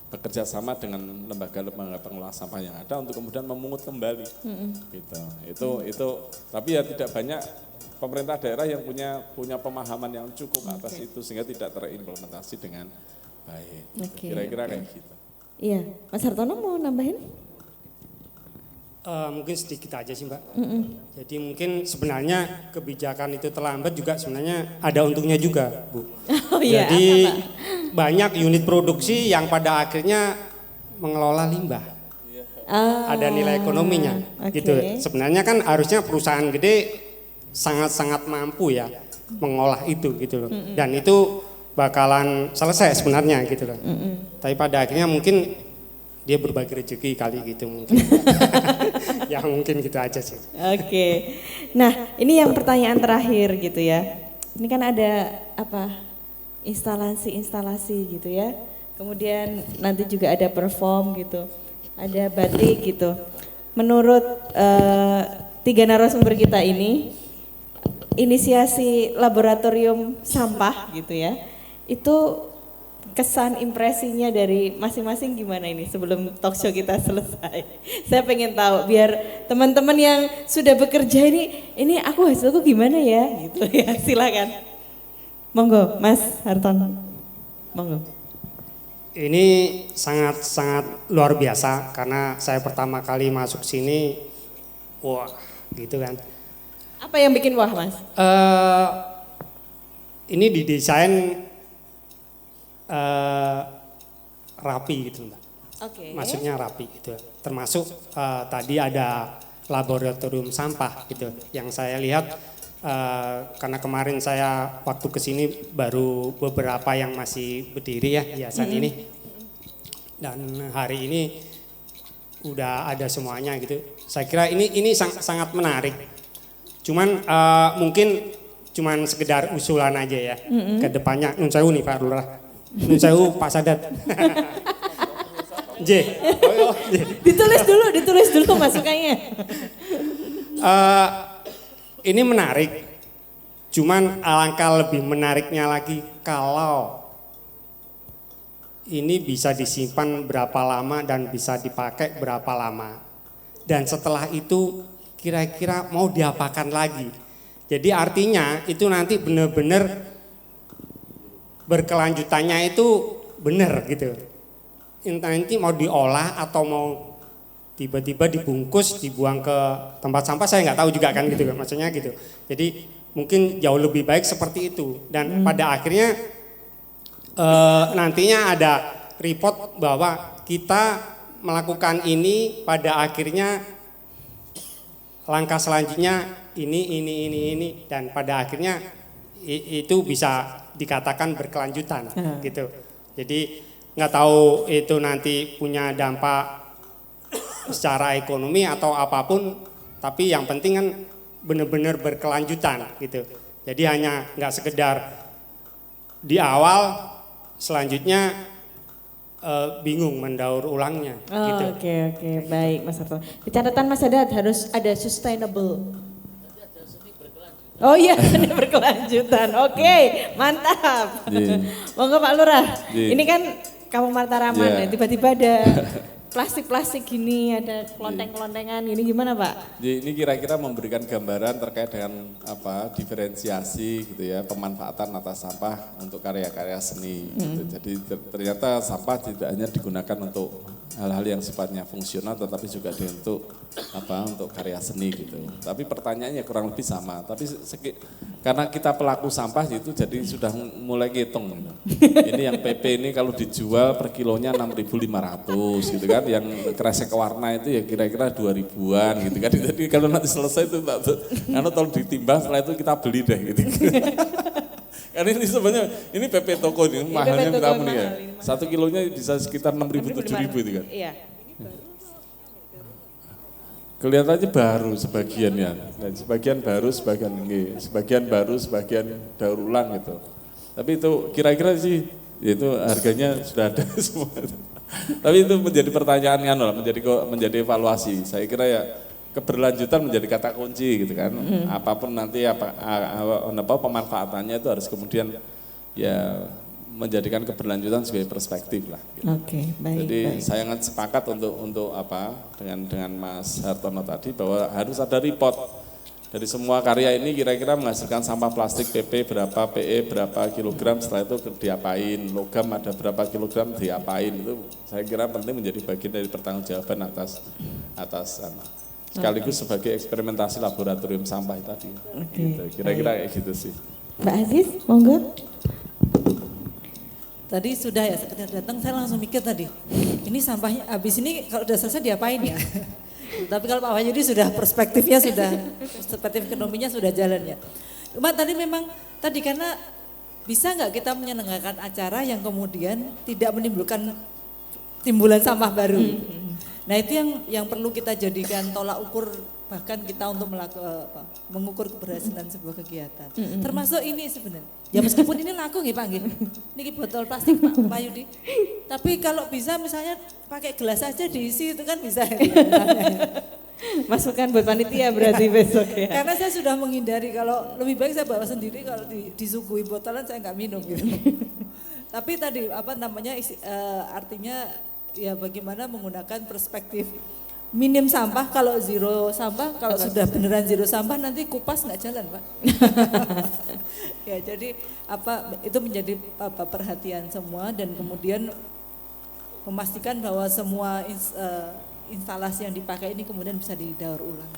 bekerja sama dengan lembaga-lembaga pengelola sampah yang ada untuk kemudian memungut kembali. Gitu. Itu tapi ya tidak banyak pemerintah daerah yang punya pemahaman yang cukup atas itu sehingga tidak terimplementasi dengan baik. Kira-kira kayak gitu. Iya, Mas Hartono mau nambahin? Mungkin sedikit aja sih Mbak. Jadi mungkin sebenarnya kebijakan itu terlambat juga sebenarnya ada untungnya juga Bu. Jadi banyak unit produksi yang pada akhirnya mengelola limbah. ada nilai ekonominya oke. gitu. Sebenarnya kan harusnya perusahaan gede sangat-sangat mampu ya mengolah itu gitu loh. Dan itu bakalan selesai sebenarnya gitu loh. Tapi pada akhirnya mungkin dia berbagi rezeki kali gitu mungkin. Ya mungkin gitu aja sih. Oke. Nah, ini yang pertanyaan terakhir gitu ya. Ini kan ada apa? Instalasi-instalasi gitu ya. Kemudian nanti juga ada perform gitu. Ada batik gitu. Menurut tiga narasumber kita ini, inisiasi laboratorium sampah gitu ya. Itu kesan impresinya dari masing-masing gimana ini sebelum talk show kita selesai? Saya pengen tahu biar teman-teman yang sudah bekerja ini aku hasilku gimana ya gitu ya. Silakan. Monggo Mas Hartono. Monggo. Ini sangat luar biasa karena saya pertama kali masuk sini, wah gitu kan. Apa yang bikin wah Mas? Ini didesain rapi gitu Mbak. Oke. Maksudnya rapi gitu. Termasuk tadi ada laboratorium sampah gitu. Yang saya lihat karena kemarin saya waktu kesini baru beberapa yang masih berdiri ya hiasan ini. Dan hari ini udah ada semuanya gitu. Saya kira ini sangat menarik. Cuman mungkin cuman sekedar usulan aja ya. Ke depannya Nun Sewu nih Pak Lurah. Nun Sewu Pak Sadat. J. Ditulis dulu masukannya. Ini menarik. Cuman alangkah lebih menariknya lagi kalau ini bisa disimpan berapa lama dan bisa dipakai berapa lama. Dan setelah itu kira-kira mau diapakan lagi. Jadi artinya itu nanti benar-benar berkelanjutannya itu benar gitu. Nanti mau diolah atau mau tiba-tiba dibungkus dibuang ke tempat sampah saya nggak tahu juga kan gitu maksudnya gitu. Jadi mungkin jauh lebih baik seperti itu dan pada akhirnya nantinya ada report bahwa kita melakukan ini pada akhirnya langkah selanjutnya ini dan pada akhirnya itu bisa dikatakan berkelanjutan gitu. Jadi nggak tahu itu nanti punya dampak secara ekonomi atau apapun, tapi yang penting kan benar-benar berkelanjutan gitu. Jadi hanya nggak sekedar di awal, selanjutnya bingung mendaur ulangnya. Gitu. Oke, baik Mas Hartono. Di catatan Mas Sadat harus ada sustainable. Oh iya, seni berkelanjutan. Oke, mantap. Monggo Pak Lurah. Ini kan Kampung Mataraman ya, tiba-tiba ada plastik-plastik gini, ada kelonteng-kelontengan gini gimana Pak? Jadi ini kira-kira memberikan gambaran terkait dengan apa diferensiasi gitu ya, pemanfaatan atas sampah untuk karya-karya seni. Gitu. Jadi ternyata sampah tidak hanya digunakan untuk hal-hal yang sifatnya fungsional, tetapi juga untuk apa untuk karya seni gitu. Tapi pertanyaannya kurang lebih sama. Tapi karena kita pelaku sampah itu jadi sudah mulai ngitung. Ini yang PP ini kalau dijual per kilonya 6.500 gitu kan. Yang kresek warna itu ya kira-kira 2.000-an gitu kan. Jadi kalau nanti selesai itu karena tolong ditimbang setelah itu kita beli deh gitu. Karena ini sebenarnya ini PP toko ini mahalnya minta ampun ya. 1 kilonya bisa sekitar 6.000 7.000 itu kan. Iya. Kelihatannya baru sebagian ya. Dan sebagian baru, sebagian enggak. Sebagian baru, sebagian daur ulang gitu. Tapi itu kira-kira sih itu harganya sudah ada semua. Tapi itu menjadi pertanyaan kan, menjadi evaluasi. Saya kira ya keberlanjutan menjadi kata kunci gitu kan. Apapun nanti apa pemanfaatannya itu harus kemudian ya menjadikan keberlanjutan sebagai perspektif lah. Gitu. Oke, baik. Jadi baik. saya sangat sepakat untuk apa dengan Mas Hartono tadi bahwa harus ada report dari semua karya ini kira-kira menghasilkan sampah plastik PP berapa, PE berapa kilogram, setelah itu diapain, logam ada berapa kilogram diapain, itu saya kira penting menjadi bagian dari pertanggungjawaban atas sekaligus sebagai eksperimentasi laboratorium sampah tadi. Gitu. Kira-kira kayak gitu sih. Mbak Aziz, monggo. Tadi sudah ya, seketika datang saya langsung mikir tadi, ini sampahnya habis ini kalau udah selesai diapain ya? Tapi kalau Pak Wahyudi sudah perspektif ekonominya sudah jalan ya. Cuma tadi memang tadi karena bisa nggak kita menyelenggarakan acara yang kemudian tidak menimbulkan timbulan sampah baru. Nah itu yang perlu kita jadikan tolak ukur bahkan kita untuk mengukur keberhasilan sebuah kegiatan. Termasuk ini sebenarnya. Ya meskipun ini laku nggih Pak nggih. Niki botol plastik Pak Yudi. Tapi kalau bisa misalnya pakai gelas aja diisi itu kan bisa ya. Masukan buat panitia berarti besok ya. Karena saya sudah menghindari kalau lebih baik saya bawa sendiri kalau disuguhi botolan saya nggak minum gitu. Tapi tadi artinya ya bagaimana menggunakan perspektif minim sampah, kalau zero sampah, kalau sudah beneran zero sampah nanti kupas nggak jalan Pak. Ya jadi itu menjadi perhatian semua dan kemudian memastikan bahwa semua instalasi yang dipakai ini kemudian bisa didaur ulang.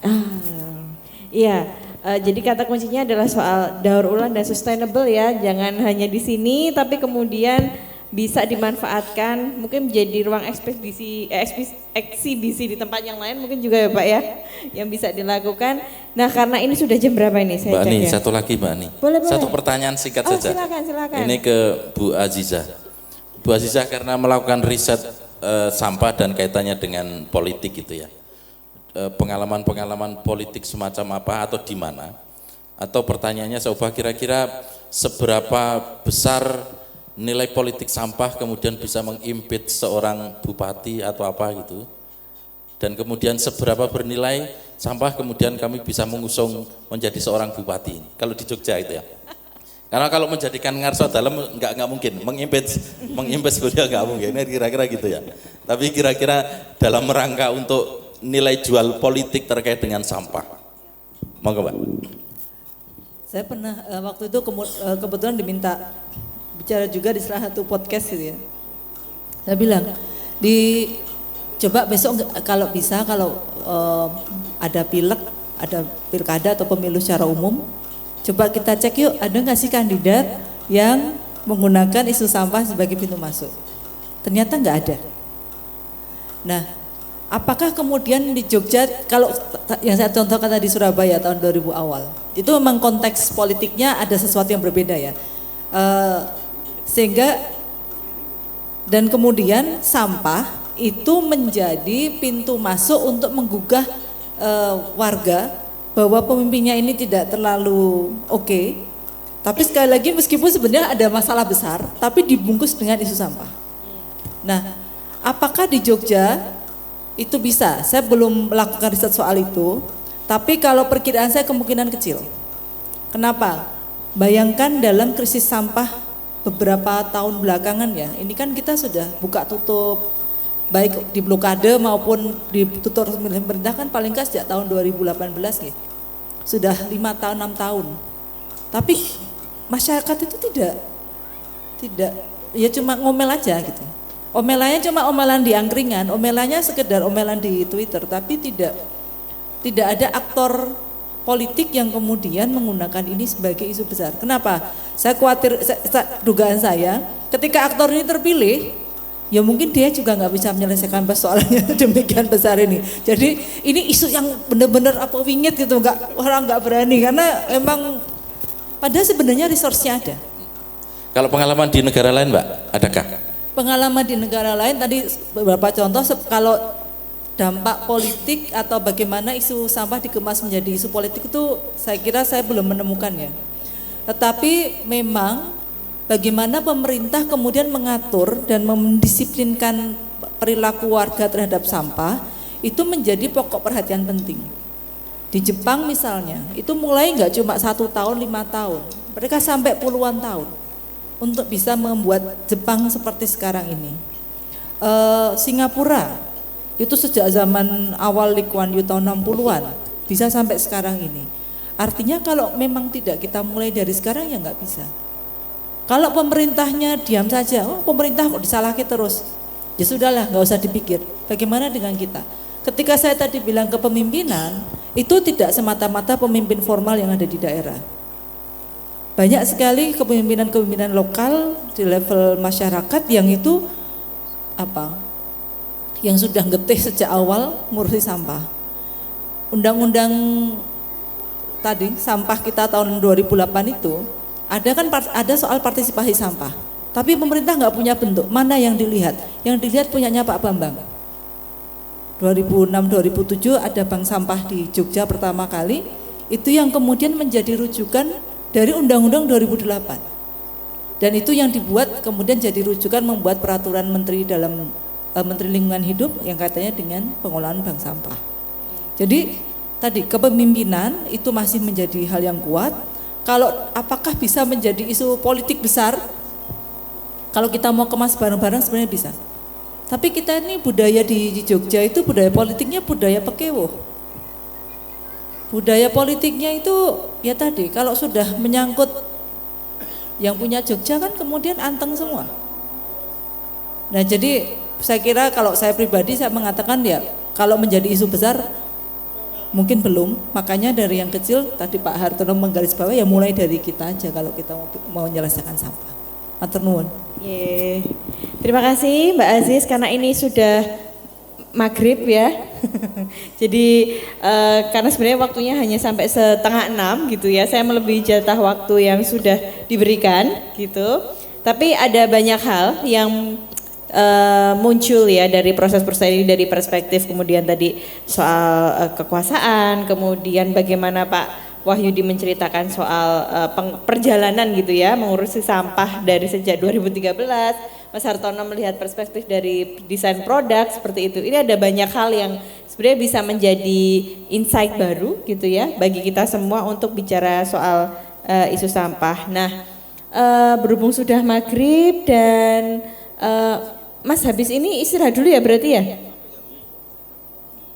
Iya, jadi kata kuncinya adalah soal daur ulang dan sustainable ya, jangan hanya di sini tapi kemudian bisa dimanfaatkan, mungkin menjadi ruang eksibisi di tempat yang lain mungkin juga ya Pak ya, yang bisa dilakukan. Nah karena ini sudah jam berapa ini saya Mbak cek Ani, ya? satu lagi Mbak Ani. Boleh. Satu pertanyaan singkat saja. Silakan. Ini ke Bu Azizah. Bu Azizah karena melakukan riset sampah dan kaitannya dengan politik gitu ya. Pengalaman-pengalaman politik semacam apa atau di mana? Atau pertanyaannya saya ubah, kira-kira seberapa besar nilai politik sampah kemudian bisa mengimpit seorang bupati atau apa gitu, dan kemudian seberapa bernilai sampah kemudian kami bisa mengusung menjadi seorang bupati ini kalau di Jogja itu ya. Karena kalau menjadikan Ngarso dalam nggak mungkin, mengimpit beliau nggak mungkin, kira-kira gitu ya. Tapi kira-kira dalam rangka untuk nilai jual politik terkait dengan sampah, monggo Mbak. Saya pernah waktu itu kebetulan diminta bicara juga di salah satu podcast gitu ya. Saya bilang, coba besok kalau bisa, kalau ada pilek, ada pilkada atau pemilu secara umum, coba kita cek yuk ada nggak sih kandidat yang menggunakan isu sampah sebagai pintu masuk. Ternyata nggak ada. Nah, apakah kemudian di Jogja, kalau yang saya contohkan tadi Surabaya tahun 2000 awal, itu memang konteks politiknya ada sesuatu yang berbeda ya. Sehingga dan kemudian sampah itu menjadi pintu masuk untuk menggugah warga bahwa pemimpinnya ini tidak terlalu oke. Tapi sekali lagi meskipun sebenarnya ada masalah besar, tapi dibungkus dengan isu sampah. Nah, apakah di Jogja itu bisa? Saya belum melakukan riset soal itu, tapi kalau perkiraan saya kemungkinan kecil. Kenapa? Bayangkan dalam krisis sampah beberapa tahun belakangan ya, ini kan kita sudah buka tutup, baik di blokade maupun di tutup pemerintah kan paling nggak sejak tahun 2018 gitu. Sudah 5 tahun, 6 tahun. Tapi masyarakat itu tidak ya cuma ngomel aja gitu. Omelannya cuma omelan di angkringan, omelannya sekedar omelan di Twitter, tapi tidak ada aktor politik yang kemudian menggunakan ini sebagai isu besar. Kenapa? Saya khawatir, dugaan saya, ketika aktor ini terpilih, ya mungkin dia juga nggak bisa menyelesaikan persoalannya demikian besar ini. Jadi ini isu yang benar-benar wingit gitu, orang nggak berani karena emang padahal sebenarnya resource-nya ada. Kalau pengalaman di negara lain Mbak, adakah? Pengalaman di negara lain tadi beberapa contoh, kalau dampak politik atau bagaimana isu sampah dikemas menjadi isu politik itu saya kira saya belum menemukannya. Tetapi memang bagaimana pemerintah kemudian mengatur dan mendisiplinkan perilaku warga terhadap sampah itu menjadi pokok perhatian penting. Di Jepang misalnya itu mulai nggak cuma 1 tahun, 5 tahun, mereka sampai puluhan tahun untuk bisa membuat Jepang seperti sekarang ini. Singapura itu sejak zaman awal Lee Kuan Yew tahun 60-an bisa sampai sekarang ini. Artinya kalau memang tidak kita mulai dari sekarang ya nggak bisa. Kalau pemerintahnya diam saja, pemerintah kok disalahkan terus, ya sudahlah nggak usah dipikir. Bagaimana dengan kita? Ketika saya tadi bilang kepemimpinan, itu tidak semata-mata pemimpin formal yang ada di daerah. banyak sekali kepemimpinan-kepemimpinan lokal di level masyarakat yang itu yang sudah getih sejak awal ngurusi sampah. Undang-undang tadi sampah kita tahun 2008 itu ada soal partisipasi sampah. Tapi pemerintah nggak punya bentuk. Mana yang dilihat? Yang dilihat punyanya Pak Bambang. 2006-2007 ada bank sampah di Jogja pertama kali. Itu yang kemudian menjadi rujukan dari Undang-Undang 2008. Dan itu yang dibuat kemudian jadi rujukan membuat peraturan menteri dalam Menteri Lingkungan Hidup yang katanya dengan pengelolaan bank sampah. Jadi tadi kepemimpinan itu masih menjadi hal yang kuat. Kalau apakah bisa menjadi isu politik besar? Kalau kita mau kemas bareng-bareng sebenarnya bisa. Tapi kita ini budaya di Jogja itu budaya politiknya budaya pekewo. Budaya politiknya itu ya tadi kalau sudah menyangkut yang punya Jogja kan kemudian anteng semua. Nah jadi saya kira kalau saya pribadi saya mengatakan ya kalau menjadi isu besar mungkin belum. Makanya dari yang kecil tadi Pak Hartono menggarisbawahi ya mulai dari kita aja kalau kita mau menyelesaikan sampah. Matur nuwun. Terima kasih Mbak Aziz karena ini sudah maghrib ya. Jadi karena sebenarnya waktunya hanya sampai 5:30 gitu ya. Saya melebihi jatah waktu yang sudah diberikan gitu. Tapi ada banyak hal yang muncul ya dari proses-proses ini dari perspektif kemudian tadi soal kekuasaan, kemudian bagaimana Pak Wahyudi menceritakan soal perjalanan gitu ya mengurusi sampah dari sejak 2013. Mas Hartono melihat perspektif dari desain produk seperti itu. Ini ada banyak hal yang sebenarnya bisa menjadi insight baru gitu ya bagi kita semua untuk bicara soal isu sampah. Nah, berhubung sudah maghrib dan Mas habis ini istirahat dulu ya berarti ya?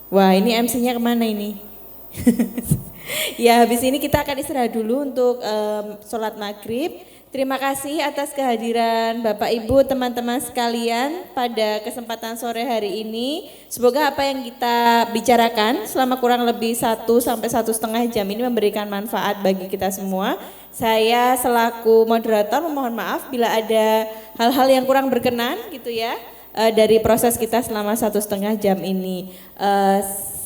Wah ini MC-nya kemana ini? Ya habis ini kita akan istirahat dulu untuk sholat maghrib. Terima kasih atas kehadiran Bapak Ibu teman-teman sekalian pada kesempatan sore hari ini. Semoga apa yang kita bicarakan selama kurang lebih 1 sampai 1,5 jam ini memberikan manfaat bagi kita semua. Saya selaku moderator memohon maaf bila ada hal-hal yang kurang berkenan gitu ya dari proses kita selama 1,5 jam ini.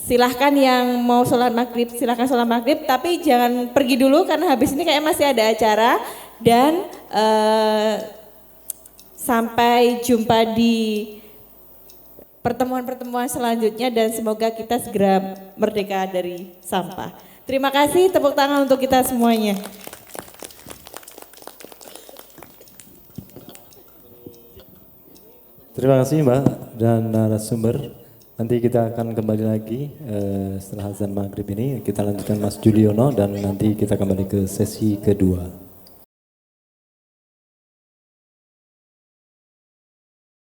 Silahkan yang mau sholat maghrib, silahkan sholat maghrib, tapi jangan pergi dulu karena habis ini kayak masih ada acara dan sampai jumpa di pertemuan-pertemuan selanjutnya dan semoga kita segera merdeka dari sampah. Terima kasih, tepuk tangan untuk kita semuanya. Terima kasih Mbak dan narasumber. Nanti kita akan kembali lagi setelah azan maghrib ini. Kita lanjutkan Mas Juliono dan nanti kita kembali ke sesi kedua.